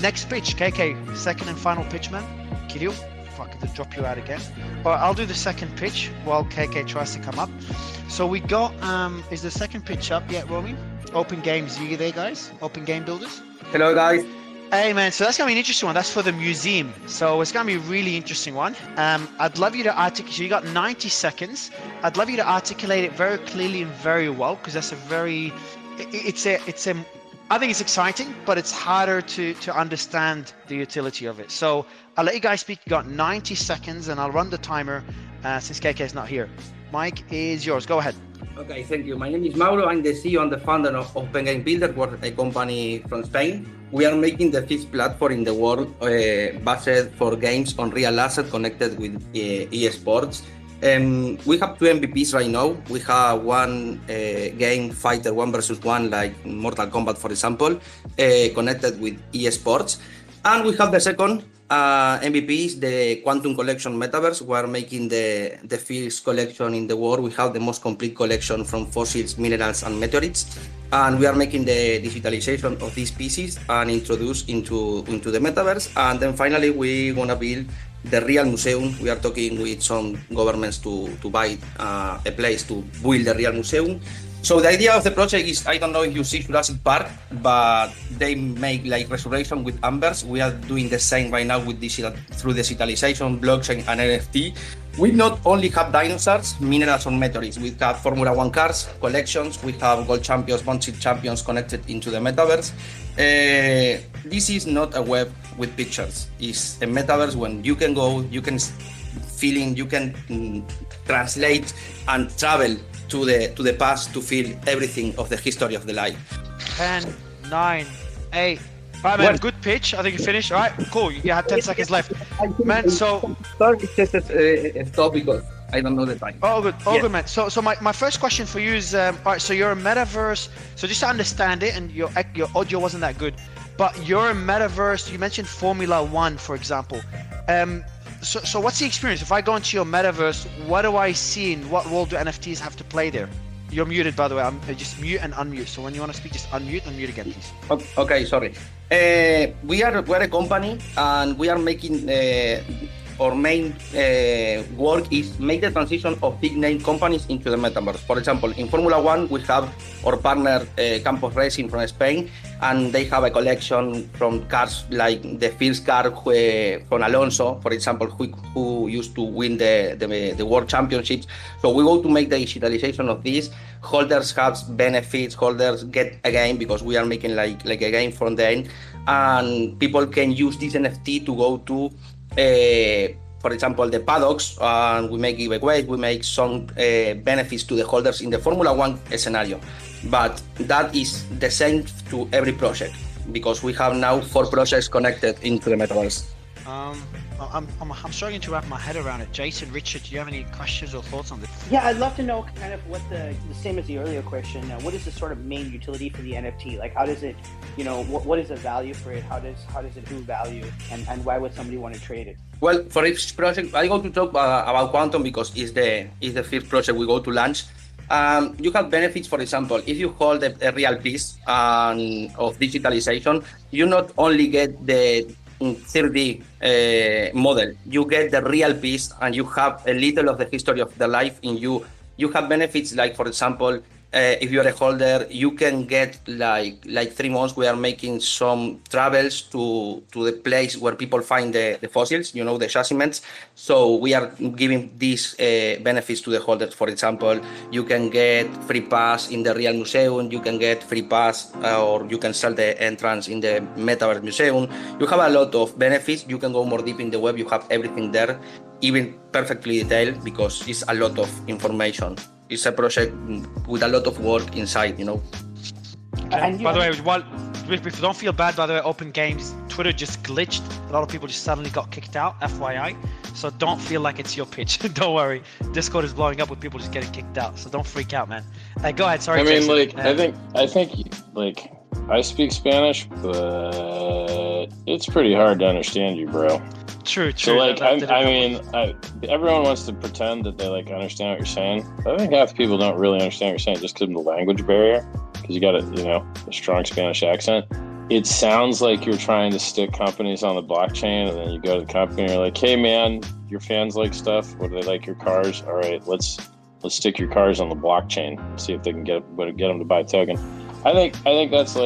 Next pitch, KK, second and final pitch, man. Kiryu, fuck, to drop you out again. Well, I'll do the second pitch while KK tries to come up. So we got, is the second pitch up yet, Romy? Open Games, you there, guys? Open Game Builders?
Hello, guys.
Hey, man, so that's going to be an interesting one. That's for the museum. So it's going to be a really interesting one. I'd love you to articulate, so you got 90 seconds. I'd love you to articulate it very clearly and very well, because that's a very, I think it's exciting, but it's harder to understand the utility of it. So I'll let you guys speak. You got 90 seconds, and I'll run the timer since KK is not here. Mic is yours. Go ahead.
Okay, thank you. My name is Mauro. I'm the CEO and the founder of Open Game Builder, we're a company from Spain. We are making the 5th platform in the world based for games on real assets connected with eSports. We have 2 MVPs right now. We have one game, fighter 1 versus 1, like Mortal Kombat, for example, connected with eSports. And we have the second MVP is the Quantum Collection Metaverse. We are making the first collection in the world. We have the most complete collection from fossils, minerals, and meteorites. And we are making the digitalization of these pieces and introduce into the Metaverse. And then finally, we want to build the real museum. We are talking with some governments to buy a place to build the real museum. So the idea of the project is, I don't know if you see Jurassic Park, but they make like resurrection with Ambers. We are doing the same right now with through digitalization, blockchain, and NFT. We not only have dinosaurs, minerals, or meteorites. We have Formula 1 cars, collections. We have gold champions, bronze champions connected into the Metaverse. This is not a web with pictures. It's a Metaverse when you can go, you can feel in, you can translate and travel to the past to feel everything of the history of the life.
10, 9, 8, All right, man. Good pitch. I think you finished. All right, cool. You have 10 seconds left, man. So
sorry, stop because I don't know the time.
all good, good, man. So my first question for you is, all right. So you're a metaverse. So just to understand it, and your audio wasn't that good, but you're a metaverse. You mentioned Formula One, for example. So what's the experience? If I go into your metaverse, what do I see? And what role do NFTs have to play there? You're muted, by the way. I'm just mute and unmute. So when you want to speak, just unmute and mute again, please.
Okay, sorry. We're a company, and we are making our main work is make the transition of big name companies into the metaverse. For example, in Formula One, we have our partner Campos Racing from Spain, and they have a collection from cars like the first car from Alonso, for example, who used to win the World Championships. So we go to make the digitalization of this. Holders have benefits, holders get a game because we are making like a game from them, and people can use this NFT to go to for example, the paddocks, and we make giveaways, we make some benefits to the holders in the Formula One scenario. But that is the same to every project, because we have now 4 projects connected into the metaverse.
I'm struggling to wrap my head around it. Jason, Richard, do you have any questions or thoughts on this?
Yeah, I'd love to know kind of what the same as the earlier question. What is the sort of main utility for the NFT? Like, how does it, what is the value for it? How does it do value, and why would somebody want to trade it?
Well, for each project, I go to talk about Quantum because it's the first project we go to launch. You have benefits. For example, if you hold a real piece of digitalization, you not only get the 3D model, you get the real piece, and you have a little of the history of the life in you. You have benefits like, for example, if you're a holder, you can get like 3 months. We are making some travels to the place where people find the fossils, the chassiments. So we are giving these benefits to the holders. For example, you can get free pass in the real museum, you can get free pass, or you can sell the entrance in the Metaverse museum. You have a lot of benefits. You can go more deep in the web. You have everything there, even perfectly detailed, because it's a lot of information. It's a project with a lot of work inside,
And by the way, don't feel bad, by the way, Open Games, Twitter just glitched. A lot of people just suddenly got kicked out, FYI. So don't feel like it's your pitch. Don't worry. Discord is blowing up with people just getting kicked out. So don't freak out, man. Go ahead. Sorry,
I mean,
Jason.
I think, I speak Spanish, but it's pretty hard to understand you, bro.
True.
So, everyone wants to pretend that they understand what you're saying. But I think half the people don't really understand what you're saying just because of the language barrier. Because you got a strong Spanish accent. It sounds like you're trying to stick companies on the blockchain, and then you go to the company and you're like, "Hey, man, your fans like stuff. What do they like? Your cars? All right, let's stick your cars on the blockchain and see if they can get them to buy a token." I think that's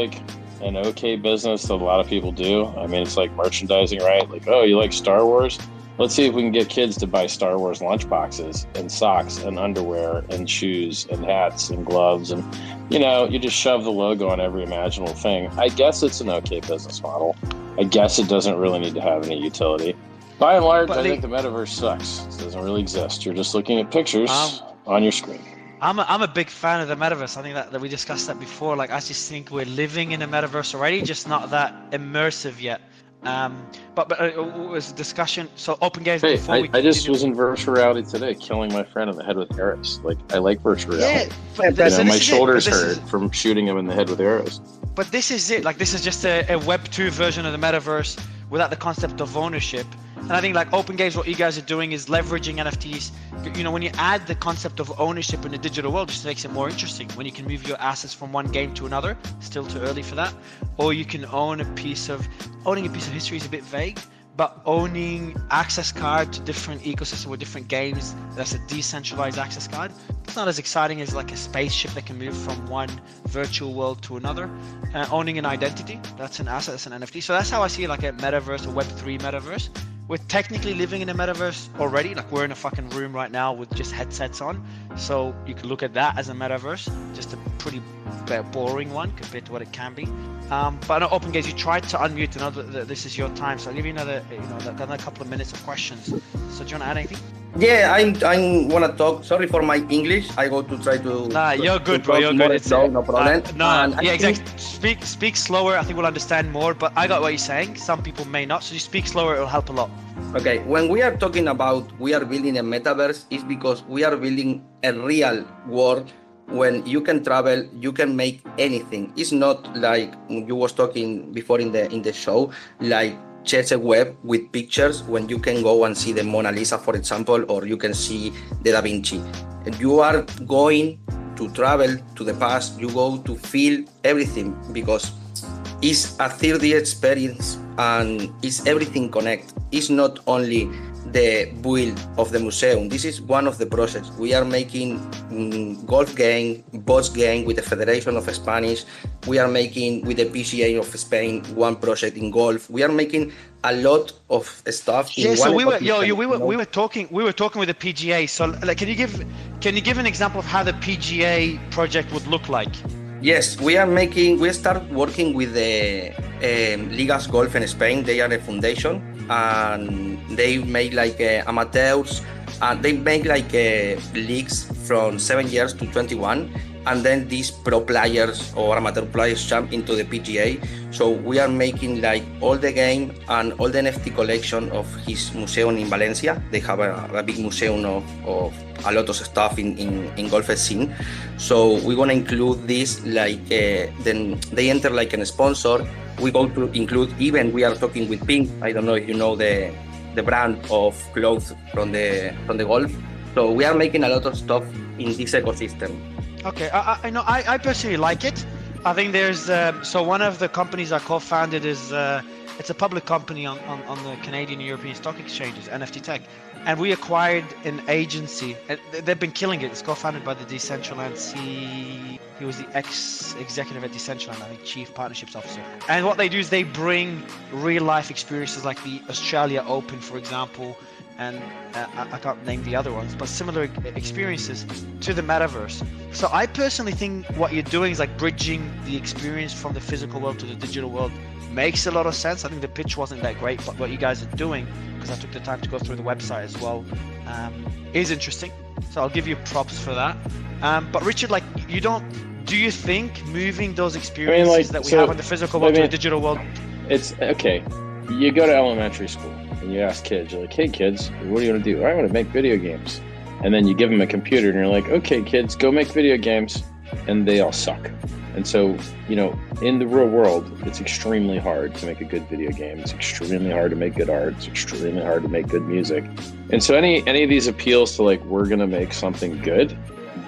an okay business that a lot of people do. I mean, it's like merchandising, right? Like, oh, you like Star Wars? Let's see if we can get kids to buy Star Wars lunchboxes and socks and underwear and shoes and hats and gloves. And, you just shove the logo on every imaginable thing. I guess it's an okay business model. I guess it doesn't really need to have any utility. By and large, I think the metaverse sucks. It doesn't really exist. You're just looking at pictures on your screen.
I'm a big fan of the metaverse. I think that we discussed that before. I just think we're living in a metaverse already, just not that immersive yet. But it was a discussion. So Open Games.
Hey, I just was in virtual reality today, killing my friend in the head with arrows. I like virtual reality.
Yeah,
my shoulders hurt from shooting him in the head with arrows.
But this is it. This is just a Web 2 version of the metaverse without the concept of ownership. And I think Open Games, what you guys are doing is leveraging NFTs. When you add the concept of ownership in the digital world, just makes it more interesting. When you can move your assets from one game to another, still too early for that. Or you can owning a piece of history is a bit vague, but owning access card to different ecosystems with different games, that's a decentralized access card. It's not as exciting as a spaceship that can move from one virtual world to another. Owning an identity, that's an asset, that's an NFT. So that's how I see a metaverse, a Web3 metaverse. We're technically living in a metaverse already. We're in a fucking room right now with just headsets on. So you could look at that as a metaverse, just a pretty boring one compared to what it can be. But on Open Games, you tried to unmute this is your time. So I'll give you another couple of minutes of questions. So do you want to add anything?
Yeah, I wanna talk. Sorry for my English. I go to try to.
Nah, you're good, bro. You're good. It's
no problem.
Yeah, exactly. Speak slower. I think we'll understand more. But I got what you're saying. Some people may not. So you speak slower. It'll help a lot.
Okay, when we are talking about we are building a metaverse, it's because we are building a real world when you can travel, you can make anything. It's not like you was talking before in the show, like just a web with pictures when you can go and see the Mona Lisa, for example, or you can see the Da Vinci. And you are going to travel to the past, you go to feel everything because it's a 3D experience and it's everything connect. It's not only the build of the museum. This is one of the projects. We are making golf game, bots game with the Federation of Spanish. We are making with the PGA of Spain one project in golf. We are making a lot of stuff.
Yeah, so we were talking with the PGA. So like, can you give an example of how the PGA project would look like?
Yes, we start working with the Ligas Golf in Spain. They are a foundation and they make like amateurs and they make like leagues from 7 years to 21, and then these pro players or amateur players jump into the PGA. So we are making like all the game and all the NFT collection of his museum in Valencia. They have a big museum of a lot of stuff in golf scene. So we're gonna include this like then they enter like a sponsor. We go to include even we are talking with Pink. I don't know if you know the brand of clothes from the golf. So we are making a lot of stuff in this ecosystem.
Okay, I know. I personally like it. I think there's so one of the companies I co-founded is it's a public company on the Canadian and European stock exchanges, NFT Tech, and we acquired an agency. They've been killing it. It's co-founded by the Decentralized. He was the ex-executive at Decentralized, I think Chief Partnerships Officer. And what they do is they bring real-life experiences like the Australia Open, for example, and I can't name the other ones, but similar experiences to the metaverse. So I personally think what you're doing is like bridging the experience from the physical world to the digital world makes a lot of sense. I think the pitch wasn't that great, but what you guys are doing, because I took the time to go through the website as well, is interesting. So I'll give you props for that. But Richard, like, do you think moving those experiences that we have in the physical world to the digital world?
It's okay. You go to elementary school and you ask kids, you're like, hey kids, what do you want to do? I want to make video games. And then you give them a computer and you're like, okay kids, go make video games. And they all suck. And so, in the real world, it's extremely hard to make a good video game. It's extremely hard to make good art. It's extremely hard to make good music. And so any of these appeals to like, we're going to make something good,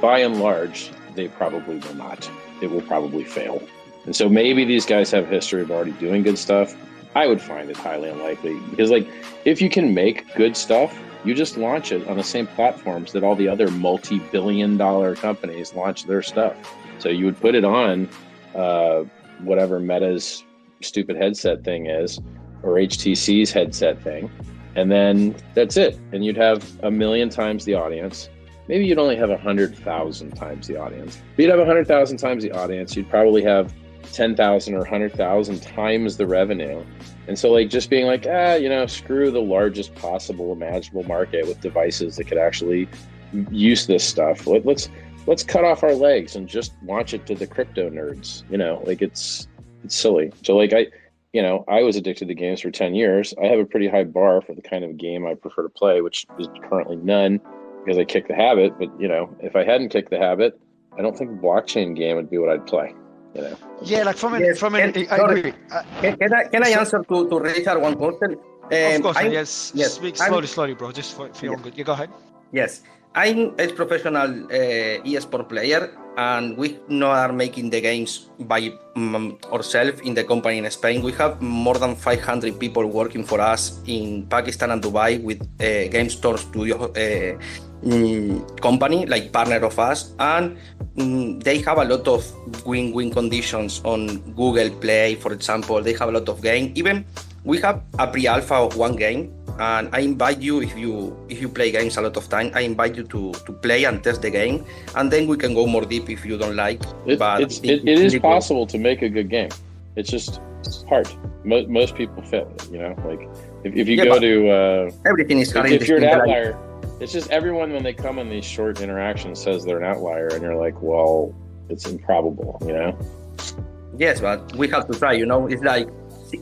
by and large, they probably will not. It will probably fail. And so maybe these guys have a history of already doing good stuff. I would find it highly unlikely because like, if you can make good stuff, you just launch it on the same platforms that all the other multi-billion-dollar companies launch their stuff. So you would put it on whatever Meta's stupid headset thing is, or HTC's headset thing, and then that's it. And you'd have 1 million times the audience. Maybe you'd only have 100,000 times the audience. But you'd have 100,000 times the audience. You'd probably have 10,000 or 100,000 times the revenue. And so like just being like, screw the largest possible imaginable market with devices that could actually use this stuff. Let's cut off our legs and just launch it to the crypto nerds. Like it's silly. So like I was addicted to games for 10 years. I have a pretty high bar for the kind of game I prefer to play, which is currently none because I kicked the habit. But if I hadn't kicked the habit, I don't think a blockchain game would be what I'd play.
Yeah, like I agree.
Can I answer to Richard one question?
Of course, yes. Speak slowly, bro. Just for your own good. You go ahead.
Yes, I'm a professional eSport player, and we are making the games by ourselves in the company in Spain. We have more than 500 people working for us in Pakistan and Dubai with Game Store Studio company, like partner of us, and they have a lot of win-win conditions on Google Play, for example. They have a lot of game. Even we have a pre-alpha of one game, and I invite you, if you play games a lot of time, I invite you to play and test the game, and then we can go more deep if you don't like.
It is possible to make a good game. It's just hard. Most people fail. Like if you go to
everything is hard.
If you're an outlier. It's just everyone, when they come in these short interactions, says they're an outlier, and you're like, well, it's improbable, you know?
Yes, but we have to try. It's like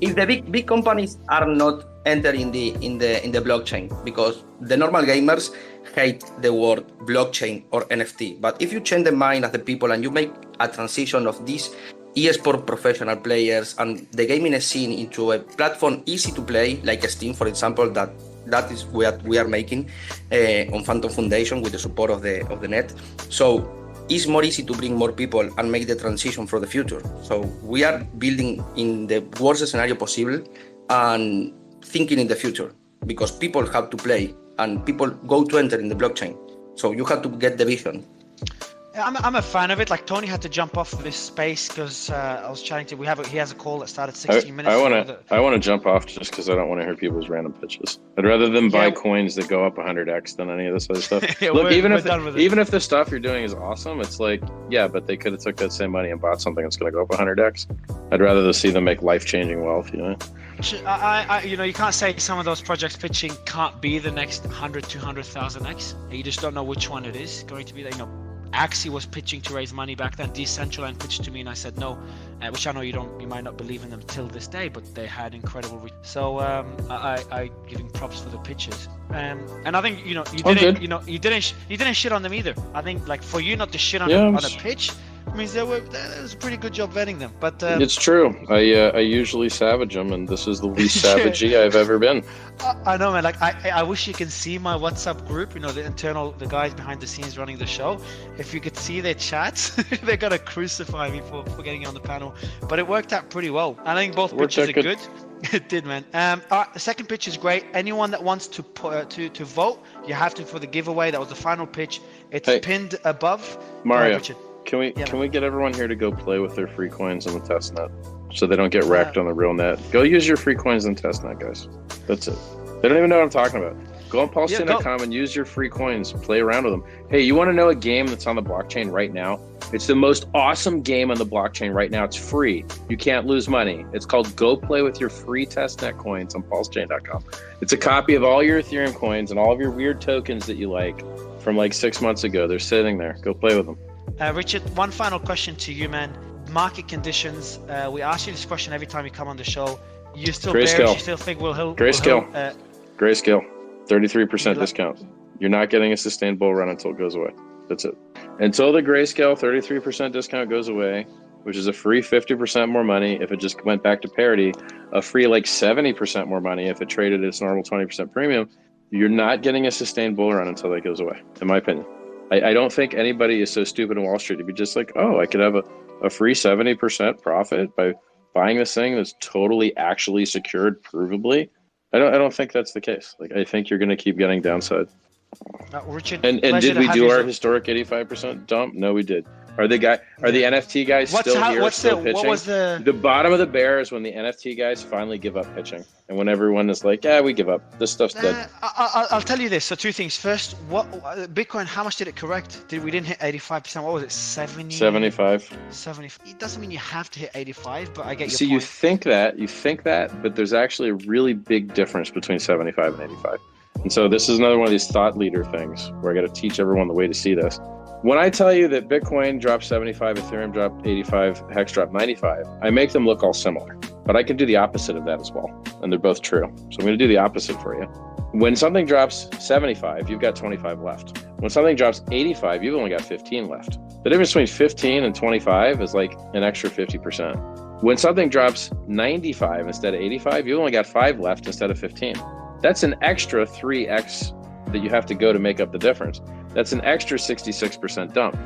if the big companies are not entering in the blockchain, because the normal gamers hate the word blockchain or NFT. But if you change the mind of the people and you make a transition of these eSport professional players and the gaming scene into a platform easy to play, like Steam, for example, that is what we are making on Phantom Foundation with the support of the net. So it's more easy to bring more people and make the transition for the future. So we are building in the worst scenario possible and thinking in the future, because people have to play and people go to enter in the blockchain. So you have to get the vision.
I'm a fan of it. Like Tony had to jump off this space because I was chatting to. He has a call that started 16 minutes.
I want to jump off just because I don't want to hear people's random pitches. I'd rather them buy coins that go up 100x than any of this other stuff. Look, even if the stuff you're doing is awesome, it's like, yeah, but they could have took that same money and bought something that's going to go up 100x. I'd rather see them make life-changing wealth. You know.
You can't say some of those projects pitching can't be the next 100, 200,000x. You just don't know which one it is going to be. Axie was pitching to raise money back then. Decentralized pitched to me and I said no, which I know you might not believe in them till this day, but they had incredible so I giving props for the pitches. And I think you didn't shit on them either. I think like for you not to shit on a pitch means that was a pretty good job vetting them. But
it's true. I usually savage them, and this is the least savagey I've ever been.
I know, man. Like I wish you can see my WhatsApp group. The guys behind the scenes running the show. If you could see their chats, they're gonna crucify me for getting on the panel. But it worked out pretty well. I think both pitches are good. It did, man. The second pitch is great. Anyone that wants to vote, you have to for the giveaway. That was the final pitch. It's pinned above.
Mario. Can we get everyone here to go play with their free coins on the testnet so they don't get wrecked on the real net? Go use your free coins on testnet, guys. That's it. They don't even know what I'm talking about. Go on Pulsechain.com and use your free coins. Play around with them. Hey, you want to know a game that's on the blockchain right now? It's the most awesome game on the blockchain right now. It's free. You can't lose money. It's called Go Play with Your Free Testnet Coins on Pulsechain.com. It's a copy of all your Ethereum coins and all of your weird tokens that you like from like 6 months ago. They're sitting there. Go play with them.
Richard, one final question to you, man. Market conditions. We ask you this question every time you come on the show. You still bearish? You still think we'll
Grayscale. Grayscale. 33% discount. You're not getting a sustained bull run until it goes away. That's it. Until the Grayscale 33% discount goes away, which is a free 50% more money if it just went back to parity, a free like 70% more money if it traded its normal 20% premium, you're not getting a sustained bull run until that goes away, in my opinion. I don't think anybody is so stupid in Wall Street to be just like, oh, I could have a free 70% profit by buying this thing that's totally actually secured provably. I don't think that's the case. Like, I think you're going to keep getting downside.
Richard,
and did we do our historic 85% dump? No, we did. Are the NFT guys still pitching?
What was
the bottom of the bear is when the NFT guys finally give up pitching, and when everyone is like, yeah, we give up. This stuff's dead.
I'll tell you this. So two things. First, what Bitcoin? How much did it correct? We didn't hit 85%. What was it? 75. It doesn't mean you have to hit 85, but I get your point.
You think that, but there's actually a really big difference between 75 and 85. And so this is another one of these thought leader things where I got to teach everyone the way to see this. When I tell you that Bitcoin dropped 75, Ethereum dropped 85, Hex dropped 95, I make them look all similar. But I can do the opposite of that as well. And they're both true. So I'm going to do the opposite for you. When something drops 75, you've got 25 left. When something drops 85, you've only got 15 left. The difference between 15 and 25 is like an extra 50%. When something drops 95 instead of 85, you've only got 5 left instead of 15. That's an extra 3x that you have to go to make up the difference. That's an extra 66% dump.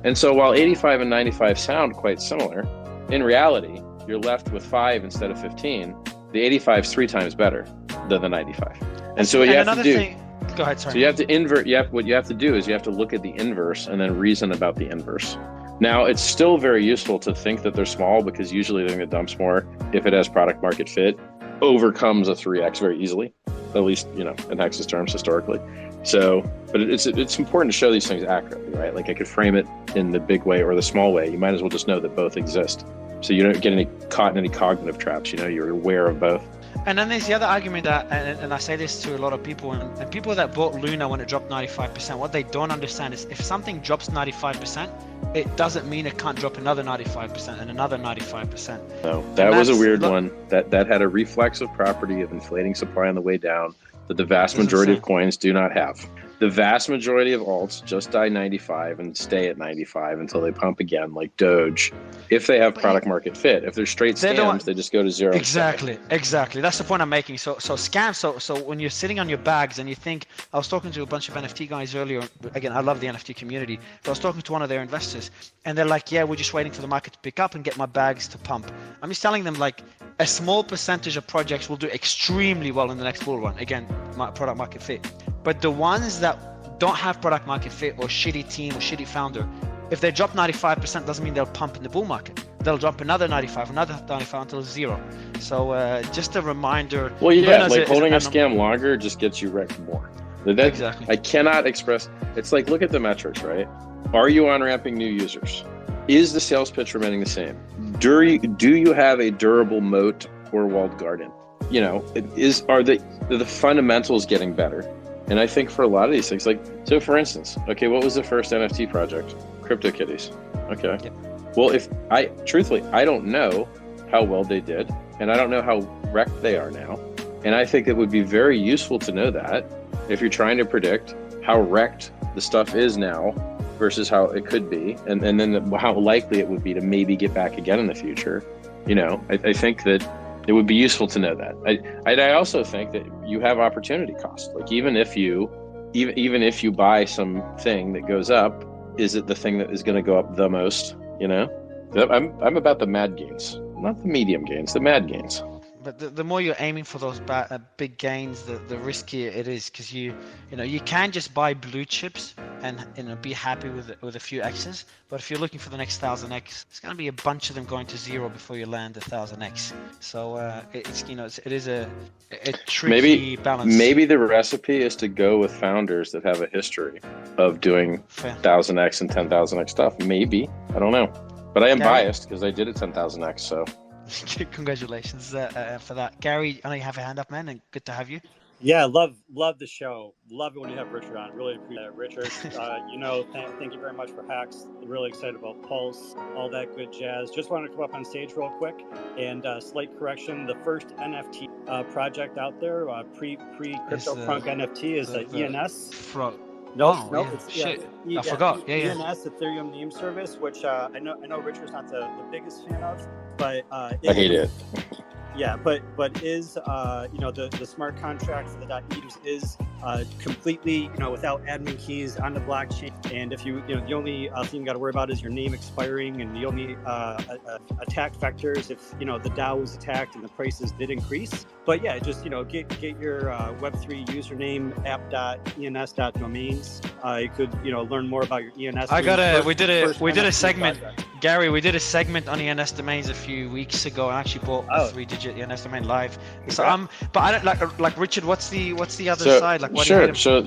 And so while 85 and 95 sound quite similar, in reality, you're left with 5 instead of 15. The 85 is 3 times better than the 95. And so what you have to do,
go ahead, sorry.
So you have to invert, what you have to do is you have to look at the inverse and then reason about the inverse. Now, it's still very useful to think that they're small because usually the thing that dumps more, if it has product market fit, overcomes a 3x very easily, at least, in Hex's terms historically. So, but it's important to show these things accurately, right? Like I could frame it in the big way or the small way. You might as well just know that both exist. So you don't get caught in any cognitive traps, you're aware of both.
And then there's the other argument that, and I say this to a lot of people, and people that bought Luna when it dropped 95%, what they don't understand is if something drops 95%, it doesn't mean it can't drop another 95% and another 95%.
No, that was a weird one. That had a reflexive property of inflating supply on the way down that the vast majority of coins do not have. The vast majority of alts just die 95 and stay at 95 until they pump again, like Doge, if they have product market fit. If they're straight scams, they just go to zero.
Exactly. That's the point I'm making. So scams. So when you're sitting on your bags and you think, I was talking to a bunch of NFT guys earlier. Again, I love the NFT community. But I was talking to one of their investors, and they're like, "Yeah, we're just waiting for the market to pick up and get my bags to pump." I'm just telling them, like, a small percentage of projects will do extremely well in the next bull run. Again, product market fit. But the ones that don't have product market fit or shitty team or shitty founder, if they drop 95%, doesn't mean they'll pump in the bull market. They'll drop another 95 until zero. So just a reminder.
Well, yeah, like holding a scam longer just gets you wrecked more. Exactly. I cannot express. It's like, look at the metrics, right? Are you on-ramping new users? Is the sales pitch remaining the same? Do you have a durable moat or walled garden? You know, are the fundamentals getting better? And I think for a lot of these things, like, so for instance, okay, what was the first NFT project? CryptoKitties. Okay. Yep. Well, truthfully, I don't know how well they did, and I don't know how wrecked they are now. And I think it would be very useful to know that if you're trying to predict how wrecked the stuff is now versus how it could be, and then how likely it would be to maybe get back again in the future. You know, I think that it would be useful to know that. I also think that you have opportunity cost. Like even if you buy something that goes up, is it the thing that is going to go up the most? You know, I'm about the mad gains, not the medium gains, the mad gains.
But the more you're aiming for those big gains, the riskier it is, because you can just buy blue chips and be happy with a few X's. But if you're looking for the next 1000X, it's going to be a bunch of them going to zero before you land 1000X. So it is a tricky balance.
Maybe the recipe is to go with founders that have a history of doing 1000X and 10,000X stuff. Maybe, I don't know, but I am biased because I did it 10,000X. So.
Congratulations for that. Gary, I know you have a hand up, man, and good to have you.
Yeah, love the show. Love it when you have Richard on. Really appreciate it, Richard. Thank you very much for Hacks. Really excited about Pulse, all that good jazz. Just wanted to come up on stage real quick and slight correction. The first NFT project out there, pre-CryptoPunk NFT, is ENS.
I forgot.
ENS, Ethereum Name Service, which I know Richard's not the biggest fan of, but
I hate it.
Yeah, but is the smart contract for the .ethers is completely without admin keys on the blockchain, and if the only thing you got to worry about is your name expiring, and the only attack vectors if the DAO was attacked and the prices did increase. But yeah, just get your Web3 username app.ens.domains. You could learn more about your ENS.
We did a segment. Gary, we did a segment on ENS domains a few weeks ago, and actually bought a 3-digit ENS domain live. So but I don't like Richard. What's the other side? Like,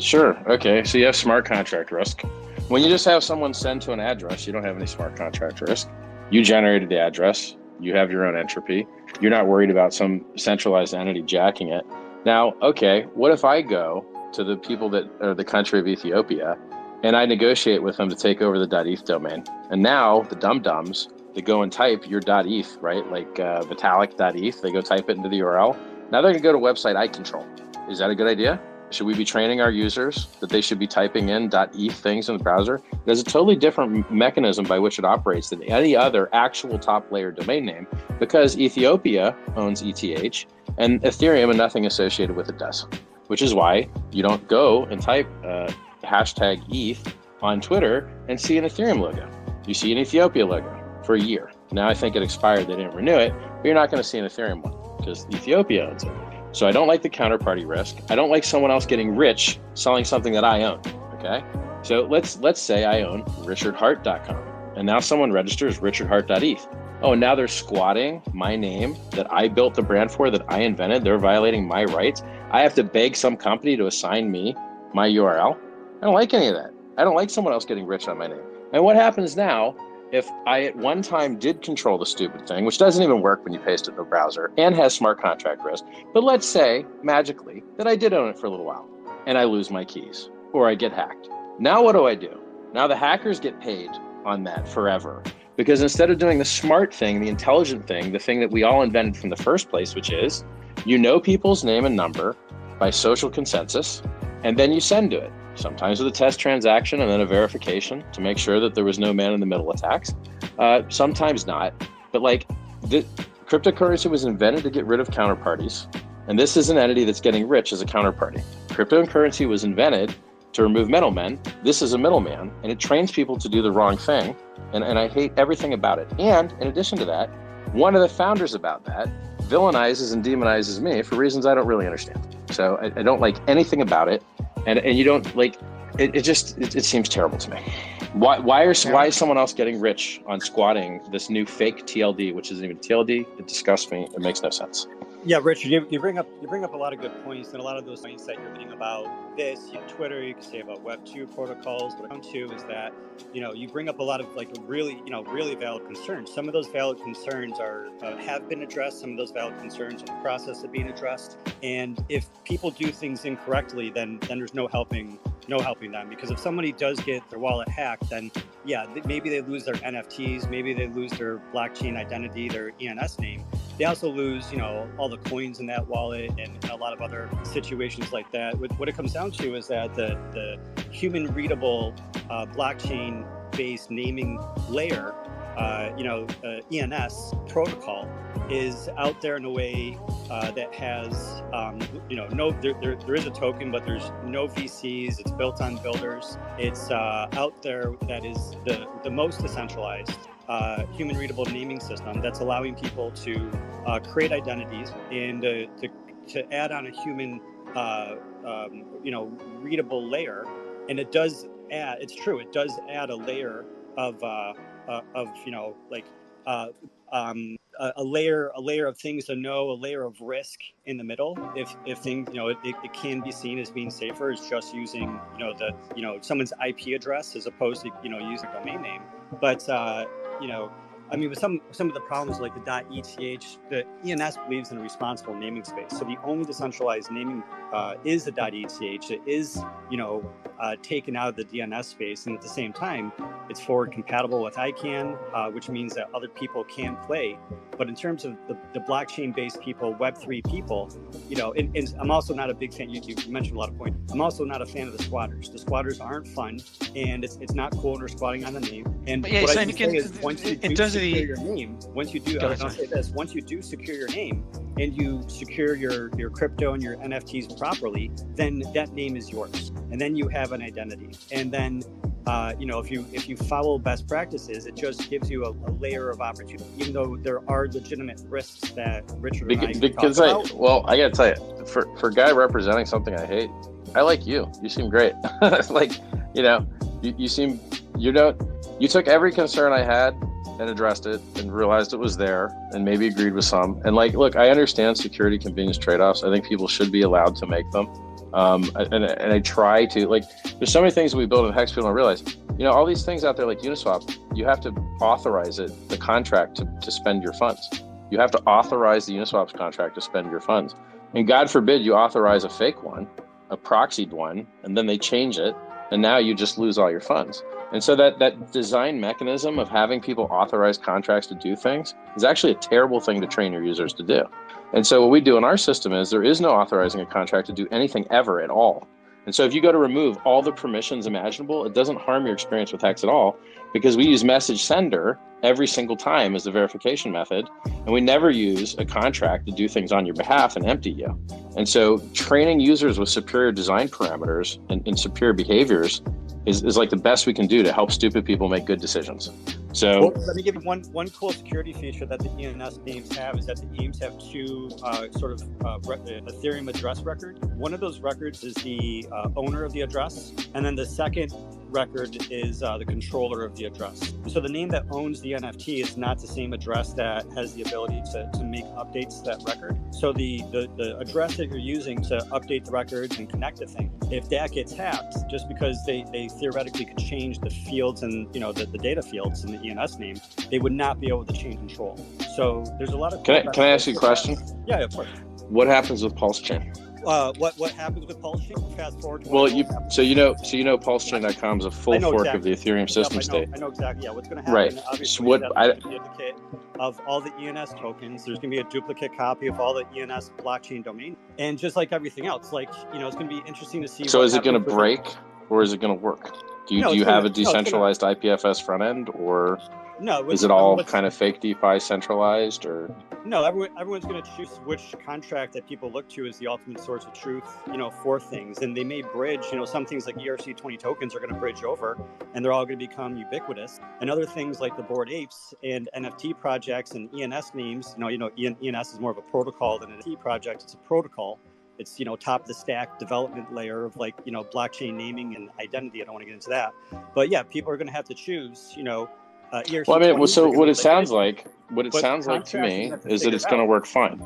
sure. Okay, so you have smart contract risk. When you just have someone send to an address, you don't have any smart contract risk. You generated the address. You have your own entropy. You're not worried about some centralized entity jacking it. Now, okay, what if I go to the people that are the country of Ethiopia and I negotiate with them to take over the .eth domain? And now the dum-dums, they go and type your .eth, right? Like Vitalik.eth, they go type it into the URL. Now they're gonna go to a website I control. Is that a good idea? Should we be training our users that they should be typing in .eth things in the browser? There's a totally different mechanism by which it operates than any other actual top layer domain name, because Ethiopia owns ETH and Ethereum and nothing associated with it does, which is why you don't go and type hashtag ETH on Twitter and see an Ethereum logo. You see an Ethiopia logo for a year. Now I think it expired, they didn't renew it, but you're not going to see an Ethereum one because Ethiopia owns it. So I don't like the counterparty risk. I don't like someone else getting rich selling something that I own, okay? So let's say I own richardhart.com, and now someone registers richardhart.eth. Oh, now they're squatting my name that I built the brand for, that I invented. They're violating my rights. I have to beg some company to assign me my URL. I don't like any of that. I don't like someone else getting rich on my name. And what happens now if I at one time did control the stupid thing, which doesn't even work when you paste it in the browser and has smart contract risk, but let's say magically that I did own it for a little while and I lose my keys or I get hacked. Now what do? Now the hackers get paid on that forever, because instead of doing the smart thing, the intelligent thing, the thing that we all invented from the first place, which is you know people's name and number by social consensus, and then you send to it. Sometimes with a test transaction and then a verification to make sure that there was no man-in-the-middle attacks. Sometimes not. But like, the cryptocurrency was invented to get rid of counterparties. And this is an entity that's getting rich as a counterparty. Cryptocurrency was invented to remove middlemen. This is a middleman, and it trains people to do the wrong thing. And I hate everything about it. And in addition to that, one of the founders about that villainizes and demonizes me for reasons I don't really understand. So I don't like anything about it. And you don't like it seems terrible to me. Why is someone else getting rich on squatting this new fake TLD, which isn't even TLD? It disgusts me. It makes no sense.
Yeah, Richard, you bring up a lot of good points, and a lot of those points that you're reading about this, Twitter, you can say about Web 2 protocols. What I come to is that, you bring up a lot of like really valid concerns. Some of those valid concerns have been addressed. Some of those valid concerns are in the process of being addressed. And if people do things incorrectly, then there's no helping them, because if somebody does get their wallet hacked, then yeah, maybe they lose their NFTs, maybe they lose their blockchain identity, their ENS name. They also lose, all the coins in that wallet and a lot of other situations like that. What it comes down to is that the human readable blockchain-based naming layer, ENS protocol, is out there in a way that has, there is a token, but there's no VCs. It's built on builders. It's out there that is the most decentralized human readable naming system that's allowing people to create identities and to add on a human, readable layer. And it does add, it's true, it does add a layer of a layer of things to know, a layer of risk in the middle. If things, it can be seen as being safer as just using, someone's IP address as opposed to, using a domain name. But, with some of the problems like the .eth, the ENS believes in a responsible naming space. So the only decentralized naming is the .eth. It is, taken out of the DNS space, and at the same time, it's forward compatible with ICANN, which means that other people can play. But in terms of the blockchain-based people, Web3 people, and I'm also not a big fan. You mentioned a lot of points. I'm also not a fan of the squatters. The squatters aren't fun, and it's not cool when we're squatting on the name. And
yeah,
what
so
I can say is once you do secure your name, once you do secure your name and you secure your crypto and your NFTs properly, then that name is yours, and then you have an identity. And then if you follow best practices, it just gives you a layer of opportunity, even though there are legitimate risks that Richard and I talk about.
Well, I gotta tell you, for a guy representing something I hate, I like you. You seem great. You took every concern I had and addressed it and realized it was there and maybe agreed with some. And look, I understand security convenience trade-offs. I think people should be allowed to make them. And I try to, there's so many things that we build in Hex people don't realize, all these things out there like Uniswap, you have to authorize the contract to spend your funds. You have to authorize the Uniswap's contract to spend your funds. And God forbid you authorize a fake one, a proxied one, and then they change it, and now you just lose all your funds. And so that design mechanism of having people authorize contracts to do things is actually a terrible thing to train your users to do. And so what we do in our system is there is no authorizing a contract to do anything ever at all. And so if you go to remove all the permissions imaginable, it doesn't harm your experience with Hex at all, because we use message sender every single time as the verification method, and we never use a contract to do things on your behalf and empty you. And so training users with superior design parameters and superior behaviors is like the best we can do to help stupid people make good decisions. So
let me give you one cool security feature that the ENS names have is that the names have two Ethereum address record. One of those records is the owner of the address, and then the second record is the controller of the address. So the name that owns the NFT is not the same address that has the ability to make updates to that record. So the address that you're using to update the records and connect the thing if that gets hacked, just because they theoretically could change the fields and the data fields in the ENS name, they would not be able to change control. So there's a lot of.
Can I ask you a question?
Yeah, of course.
What happens with Pulsechain?
What happens with Pulsechain? Fast forward.
Well, Pulsechain.com is a full fork of the Ethereum system state.
I know exactly. Yeah, what's going to happen?
Right.
Obviously,
So
a duplicate of all the ENS tokens. There's going to be a duplicate copy of all the ENS blockchain domain, and just like everything else, it's going to be interesting to see.
So is it going to break, or is it going to work? Do you have a decentralized IPFS front end, or is it all kind of fake DeFi centralized, or?
No, everyone's going to choose which contract that people look to as the ultimate source of truth, for things. And they may bridge, some things like ERC20 tokens are going to bridge over, and they're all going to become ubiquitous. And other things like the Bored Apes and NFT projects and ENS names, ENS is more of a protocol than an NFT project. It's a protocol. It's, top of the stack development layer of blockchain naming and identity. I don't want to get into that. But yeah, people are going to have to choose, ERC20.
So what it sounds like to me is that it's going to work fine.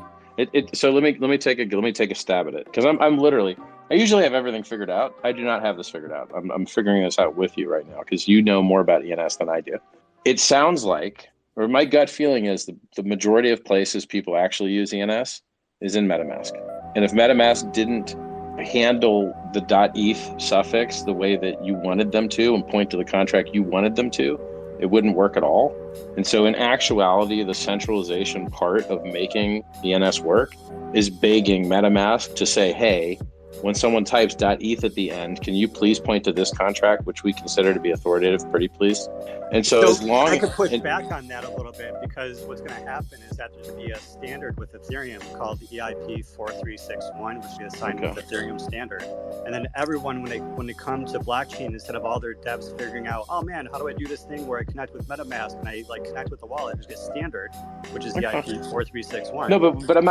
So let me take a stab at it, because I usually have everything figured out. I do not have this figured out. I'm figuring this out with you right now, because you know more about ENS than I do. It sounds like, or my gut feeling is, the majority of places people actually use ENS is in MetaMask. And if MetaMask didn't handle the .eth suffix the way that you wanted them to and point to the contract you wanted them to, it wouldn't work at all. And so in actuality, the centralization part of making ENS work is begging MetaMask to say, hey, when someone types .eth at the end, can you please point to this contract, which we consider to be authoritative, pretty please? And so as long
I could push back on that a little bit, because what's going to happen is that there's going to be a standard with Ethereum called the EIP 4361, which is assigned with Ethereum standard. And then everyone, when they come to blockchain, instead of all their devs figuring out, oh man, how do I do this thing where I connect with MetaMask and I connect with the wallet? There's a standard, which is the EIP 4361.
No, but I'm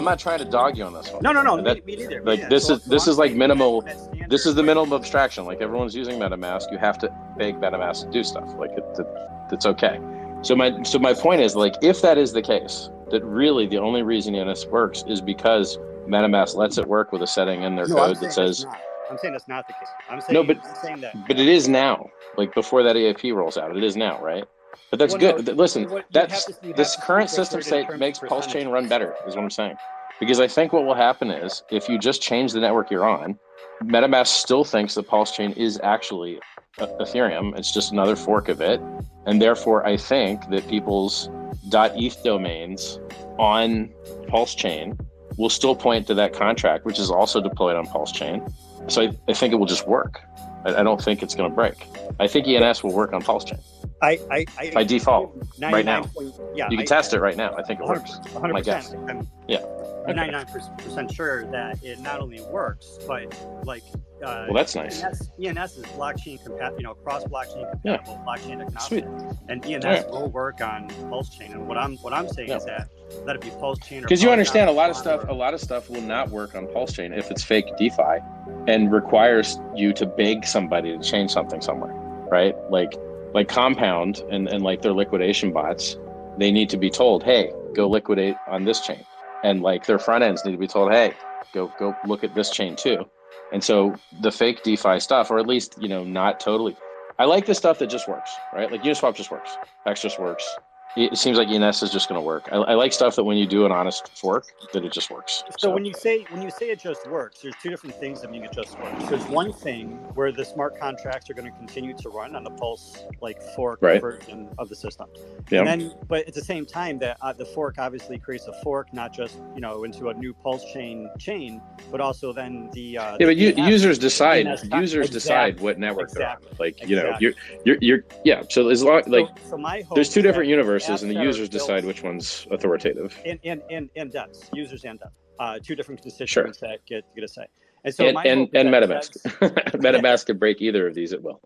not trying to dog you on this one.
No, me neither.
This is like minimal. This is the minimum abstraction. Like, everyone's using MetaMask. You have to beg MetaMask to do stuff. Like, it's okay. So my point is, like, if that is the case, that really the only reason ENS works is because MetaMask lets it work with a setting in their code that says.
I'm saying that's not the case. I'm saying that.
But it is now. Like, before that EAP rolls out, it is now, right? But that's good. Listen, this current system state makes Pulsechain run better, is what I'm saying. Because I think what will happen is, if you just change the network you're on, MetaMask still thinks that Pulsechain is actually Ethereum. It's just another fork of it. And therefore, I think that people's .eth domains on Pulsechain will still point to that contract, which is also deployed on Pulsechain. So I think it will just work. I don't think it's going to break. I think ENS will work on Pulsechain. By default, right now. You can test it right now. I think it works.
100%.
My guess.
Yeah. I'm 99% sure that it not only works, but
well, that's nice.
ENS is blockchain compatible, cross blockchain compatible, blockchain agnostic, and ENS will work on Pulsechain. And what I'm saying is that let it be Pulsechain.
Because you understand, a lot of stuff will not work on Pulsechain if it's fake DeFi, and requires you to beg somebody to change something somewhere, right? Like Compound and like their liquidation bots, they need to be told, hey, go liquidate on this chain. And like their front ends need to be told, hey, go look at this chain too. And so the fake DeFi stuff, or at least, not totally. I like the stuff that just works, right? Like Uniswap just works. X just works. It seems like ENS is just going to work. I like stuff that when you do an honest fork, that it just works.
So when you say it just works, there's two different things that mean it just works. There's one thing where the smart contracts are going to continue to run on the Pulse fork version of the system.
Yeah.
And then, but at the same time, that the fork obviously creates a fork, not just into a new Pulsechain chain, but also then the
users decide. Users decide what network they're on. You're So as long
so my hope
there's two different universes. And the users decide which one's authoritative.
And devs, users and devs, two different constituents that get a say. And so
MetaMask, MetaMask could break either of these at will.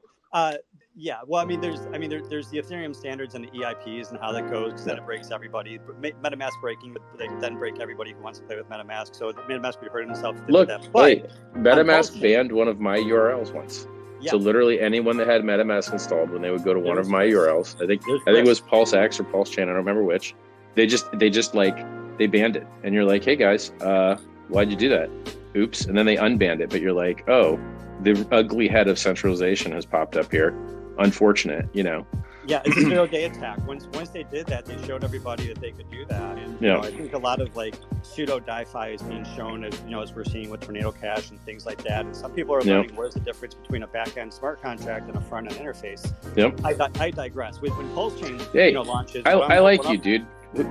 Yeah, well, there's the Ethereum standards and the EIPs and how that goes, because then it breaks everybody. MetaMask breaking, they then break everybody who wants to play with MetaMask. So MetaMask would hurt himself.
Look, MetaMask banned one of my URLs once. Yeah. So literally anyone that had MetaMask installed, when they would go to one of my URLs, I think it was PulseX or Pulsechain, I don't remember which, they banned it. And you're like, hey guys, why'd you do that? oops, and then they unbanned it. But you're like, oh, the ugly head of centralization has popped up here. Unfortunate, you know.
Yeah, it's a 0-day attack. Once they did that, they showed everybody that they could do that. And you know, I think a lot of like pseudo DeFi is being shown as, you know, as we're seeing with Tornado Cash and things like that. And some people are learning where's the difference between a back-end smart contract and a front-end interface. I digress. When Pulsechain launches,
I like you, dude.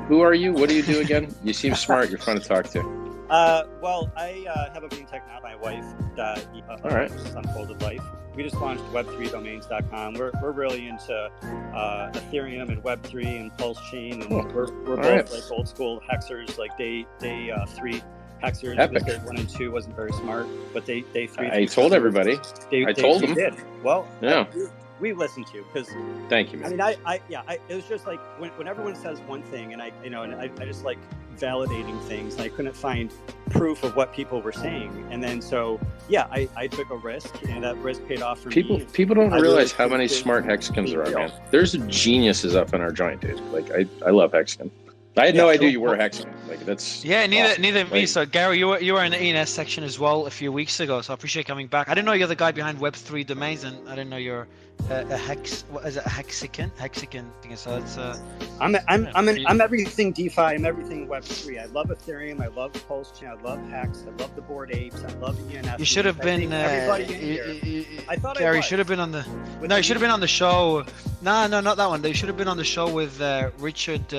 Who are you? What do you do again? You seem smart. You're fun to talk to.
Well, I have a bean tech now. My wife,
all right,
Unfolded Life. We just launched Web3domains.com. We're really into Ethereum and Web3 and Pulsechain, and we're both like old school hexers, like day 3 hexers.
Epic.
Day 1 and 2 wasn't very smart, but day 3.
I told everybody. I told them.
Did. Well,
yeah.
We listened to because.
Thank you, man.
I mean, it was just like when everyone says one thing, and I just like validating things, and I couldn't find proof of what people were saying, and then so I took a risk, and that risk paid off for me.
People don't realize how many smart Hexicans there are, man. There's geniuses up in our joint, dude. Like I love Hexican. I had no idea you were a Hexican. Like that's
neither me. So Gary, you were in the ENS section as well a few weeks ago. So I appreciate coming back. I didn't know you're the guy behind Web3 domains, and I didn't know you're a Hexican thing. So it's
I'm everything DeFi. I'm everything Web3. I love Ethereum. I love Pulsechain. I love Hex. I love the Bored Apes. I love ENS.
You should have been.
Everybody in here. I thought
Gary should have been on the. No, you should have been on the show. No, not that one. They should have been on the show with Richard.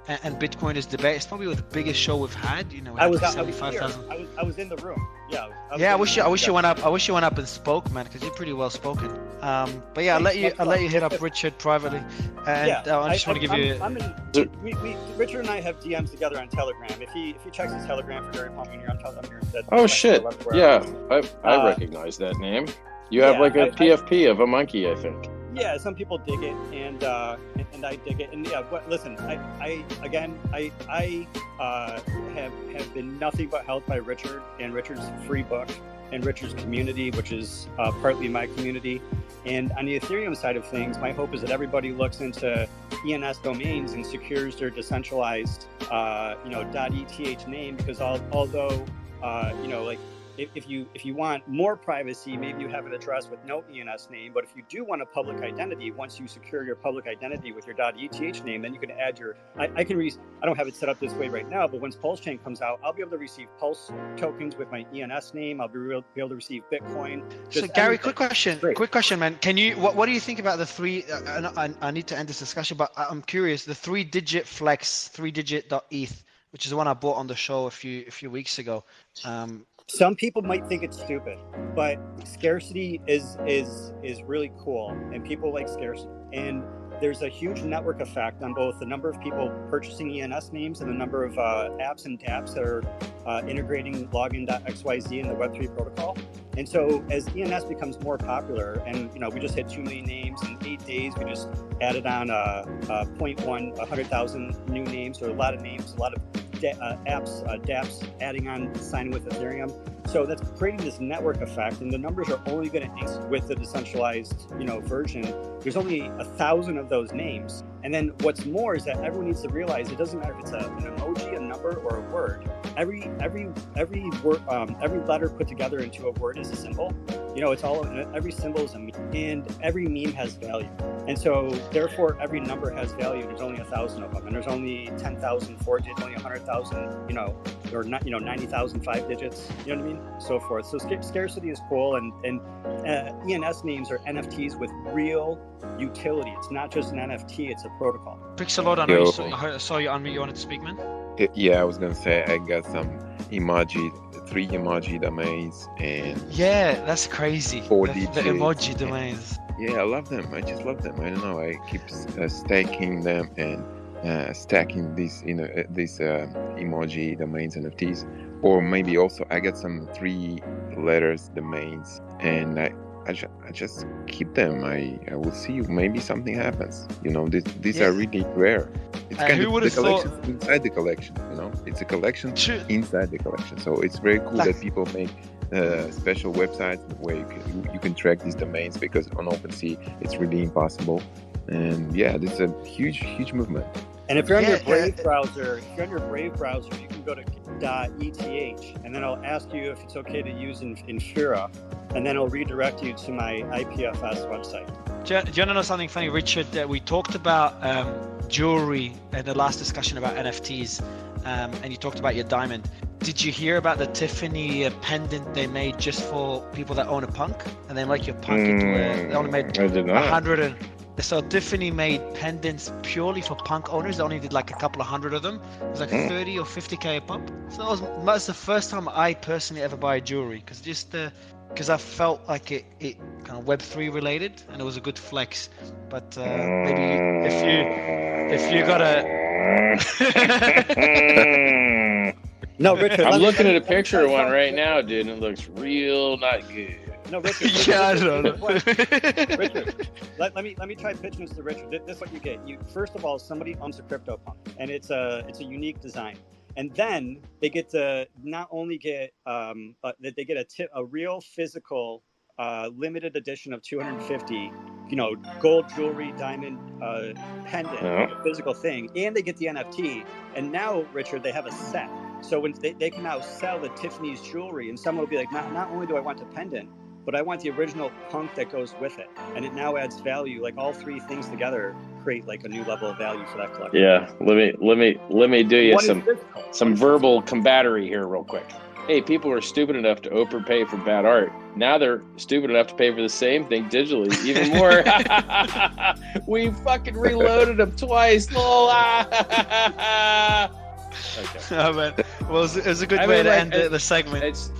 And Bitcoiners debate. It's probably the biggest show we've had. You know,
I was
75,000.
I was in the room. Yeah.
I wish you went up. I wish you went up and spoke, man, because you're pretty well spoken. But yeah, I'll let you hit up Richard privately. And I just want to give you.
Richard and I have DMs together on Telegram. If he checks his Telegram for Gary Pumpkin here, I'm here.
Oh shit! Yeah, I recognize that name. You have like a PFP of a monkey, I think.
Yeah, some people dig it, and I dig it. And listen, I have been nothing but helped by Richard and Richard's free book and Richard's community, which is partly my community. And on the Ethereum side of things, my hope is that everybody looks into ENS domains and secures their decentralized, .eth name, because although if you want more privacy, maybe you have an address with no ENS name. But if you do want a public identity, once you secure your public identity with your .eth name, then you can add your. I don't have it set up this way right now, but once Pulsechain comes out, I'll be able to receive Pulse tokens with my ENS name. I'll be able to receive Bitcoin.
So Gary, quick question, man. Can you what do you think about the three? I need to end this discussion, but I'm curious. The 3-digit flex, 3-digit.eth, which is the one I bought on the show a few weeks ago.
Some people might think it's stupid, but scarcity is really cool, and people like scarcity. And there's a huge network effect on both the number of people purchasing ENS names and the number of apps and dApps that are integrating login.xyz in the Web3 protocol. And so as ENS becomes more popular, and we just hit 2 million names in 8 days, we just added on 100,000 new names, so a lot of names, a lot of apps, dApps adding on, signing with Ethereum. So that's creating this network effect, and the numbers are only going to increase with the decentralized, version. There's only 1,000 of those names. And then what's more is that everyone needs to realize it doesn't matter if it's an emoji, a number, or a word. Every word, every letter put together into a word is a symbol. It's all every symbol is a meme, and every meme has value. And so therefore every number has value. There's only 1,000 of them, and there's only 10,000 4 digits, only 100,000, or not, 90,000 5 digits. You know what I mean? So forth. So scarcity is cool, and ENS names are NFTs with real utility. It's not just an NFT; it's a protocol.
Pixelord, I saw you unmute. You wanted to speak, man?
Yeah, I was gonna say I got some 3 emoji domains, and
that's crazy.
4 digits.
The emoji domains.
Yeah, I love them. I just love them. I don't know. I keep staking them and stacking these emoji domains NFTs, or maybe also I got some 3 letters domains, and I just keep them. I will see. Maybe something happens. These are really rare. It's kind of the collection inside the collection. It's a collection inside the collection. So it's very cool that people make special websites where you can track these domains, because on OpenSea it's really impossible. And this is a huge movement.
And if you're on your Brave browser, you can go to .eth, and then I'll ask you if it's okay to use in Fira, and then I'll redirect you to my IPFS website.
Do you want to know something funny, Richard? We talked about jewelry in the last discussion about NFTs, and you talked about your diamond. Did you hear about the Tiffany pendant they made just for people that own a punk? And they make your punk into they only made 100. So Tiffany made pendants purely for punk owners. They only did like a couple of hundred of them. It was like 30 or 50k a pump. So that's the first time I personally ever buy jewelry, because I felt like it kind of Web3 related, and it was a good flex. But maybe if you got a
no, Richard.
I'm looking at a picture of one right now, dude, and it looks real not good.
No, Richard.
Yeah, I know.
Richard, let me try pitching this to Richard. This is what you get. First of all, somebody owns a CryptoPunk, and it's a unique design. And then they get to not only get they get a real physical limited edition of 250, gold jewelry, diamond pendant, a physical thing, and they get the NFT. And now, Richard, they have a set. So when they can now sell the Tiffany's jewelry, and someone will be like, not only do I want the pendant, but I want the original punk that goes with it. And it now adds value. Like all three things together create like a new level of value for that collection.
Yeah, let me do you some verbal combattery here real quick. Hey, people are stupid enough to overpay for bad art. Now they're stupid enough to pay for the same thing digitally, even more. We fucking reloaded them twice. Lol. Okay.
Oh, man. Well, it was a good way to end the segment.
It's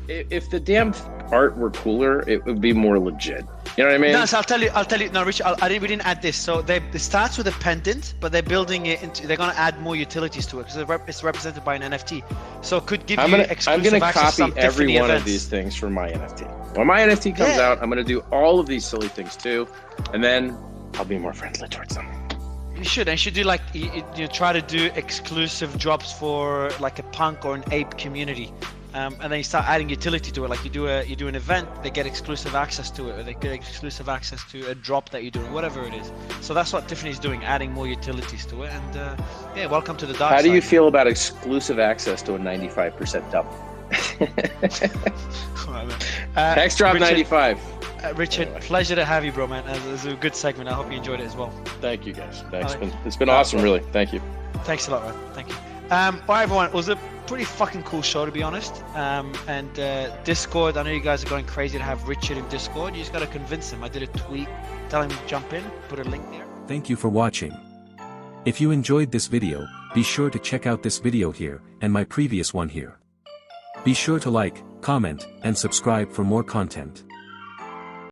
if the damn art were cooler, it would be more legit. You know what I mean?
No, so I'll tell you. No, Rich, we didn't add this. So it starts with a pendant, but they're building it into. They're going to add more utilities to it because it's represented by an NFT. So it could give you exclusive
I'm gonna
access to some
copy every
Tiffany
one
events.
of these things for my NFT. When my NFT comes out, I'm going to do all of these silly things too, and then I'll be more friendly towards them.
You should. And you should do like you try to do exclusive drops for like a punk or an ape community. And then you start adding utility to it. Like you do an event, they get exclusive access to it, or they get exclusive access to a drop that you're doing, whatever it is. So that's what Tiffany's doing, adding more utilities to it. And welcome to the dark side.
How do you feel about exclusive access to a 95% double? Hex drop
Richard,
95.
Richard, anyway. Pleasure to have you, bro, man. It was a good segment. I hope you enjoyed it as well.
Thank you, guys. Thanks. It's been awesome, really. Thank you.
Thanks a lot, man. Thank you. Bye, everyone. It was a pretty fucking cool show, to be honest. And Discord, I know you guys are going crazy to have Richard in Discord. You just got to convince him. I did a tweet, tell him to jump in, put a link there.
Thank you for watching. If you enjoyed this video, be sure to check out this video here, and my previous one here. Be sure to like, comment, and subscribe for more content.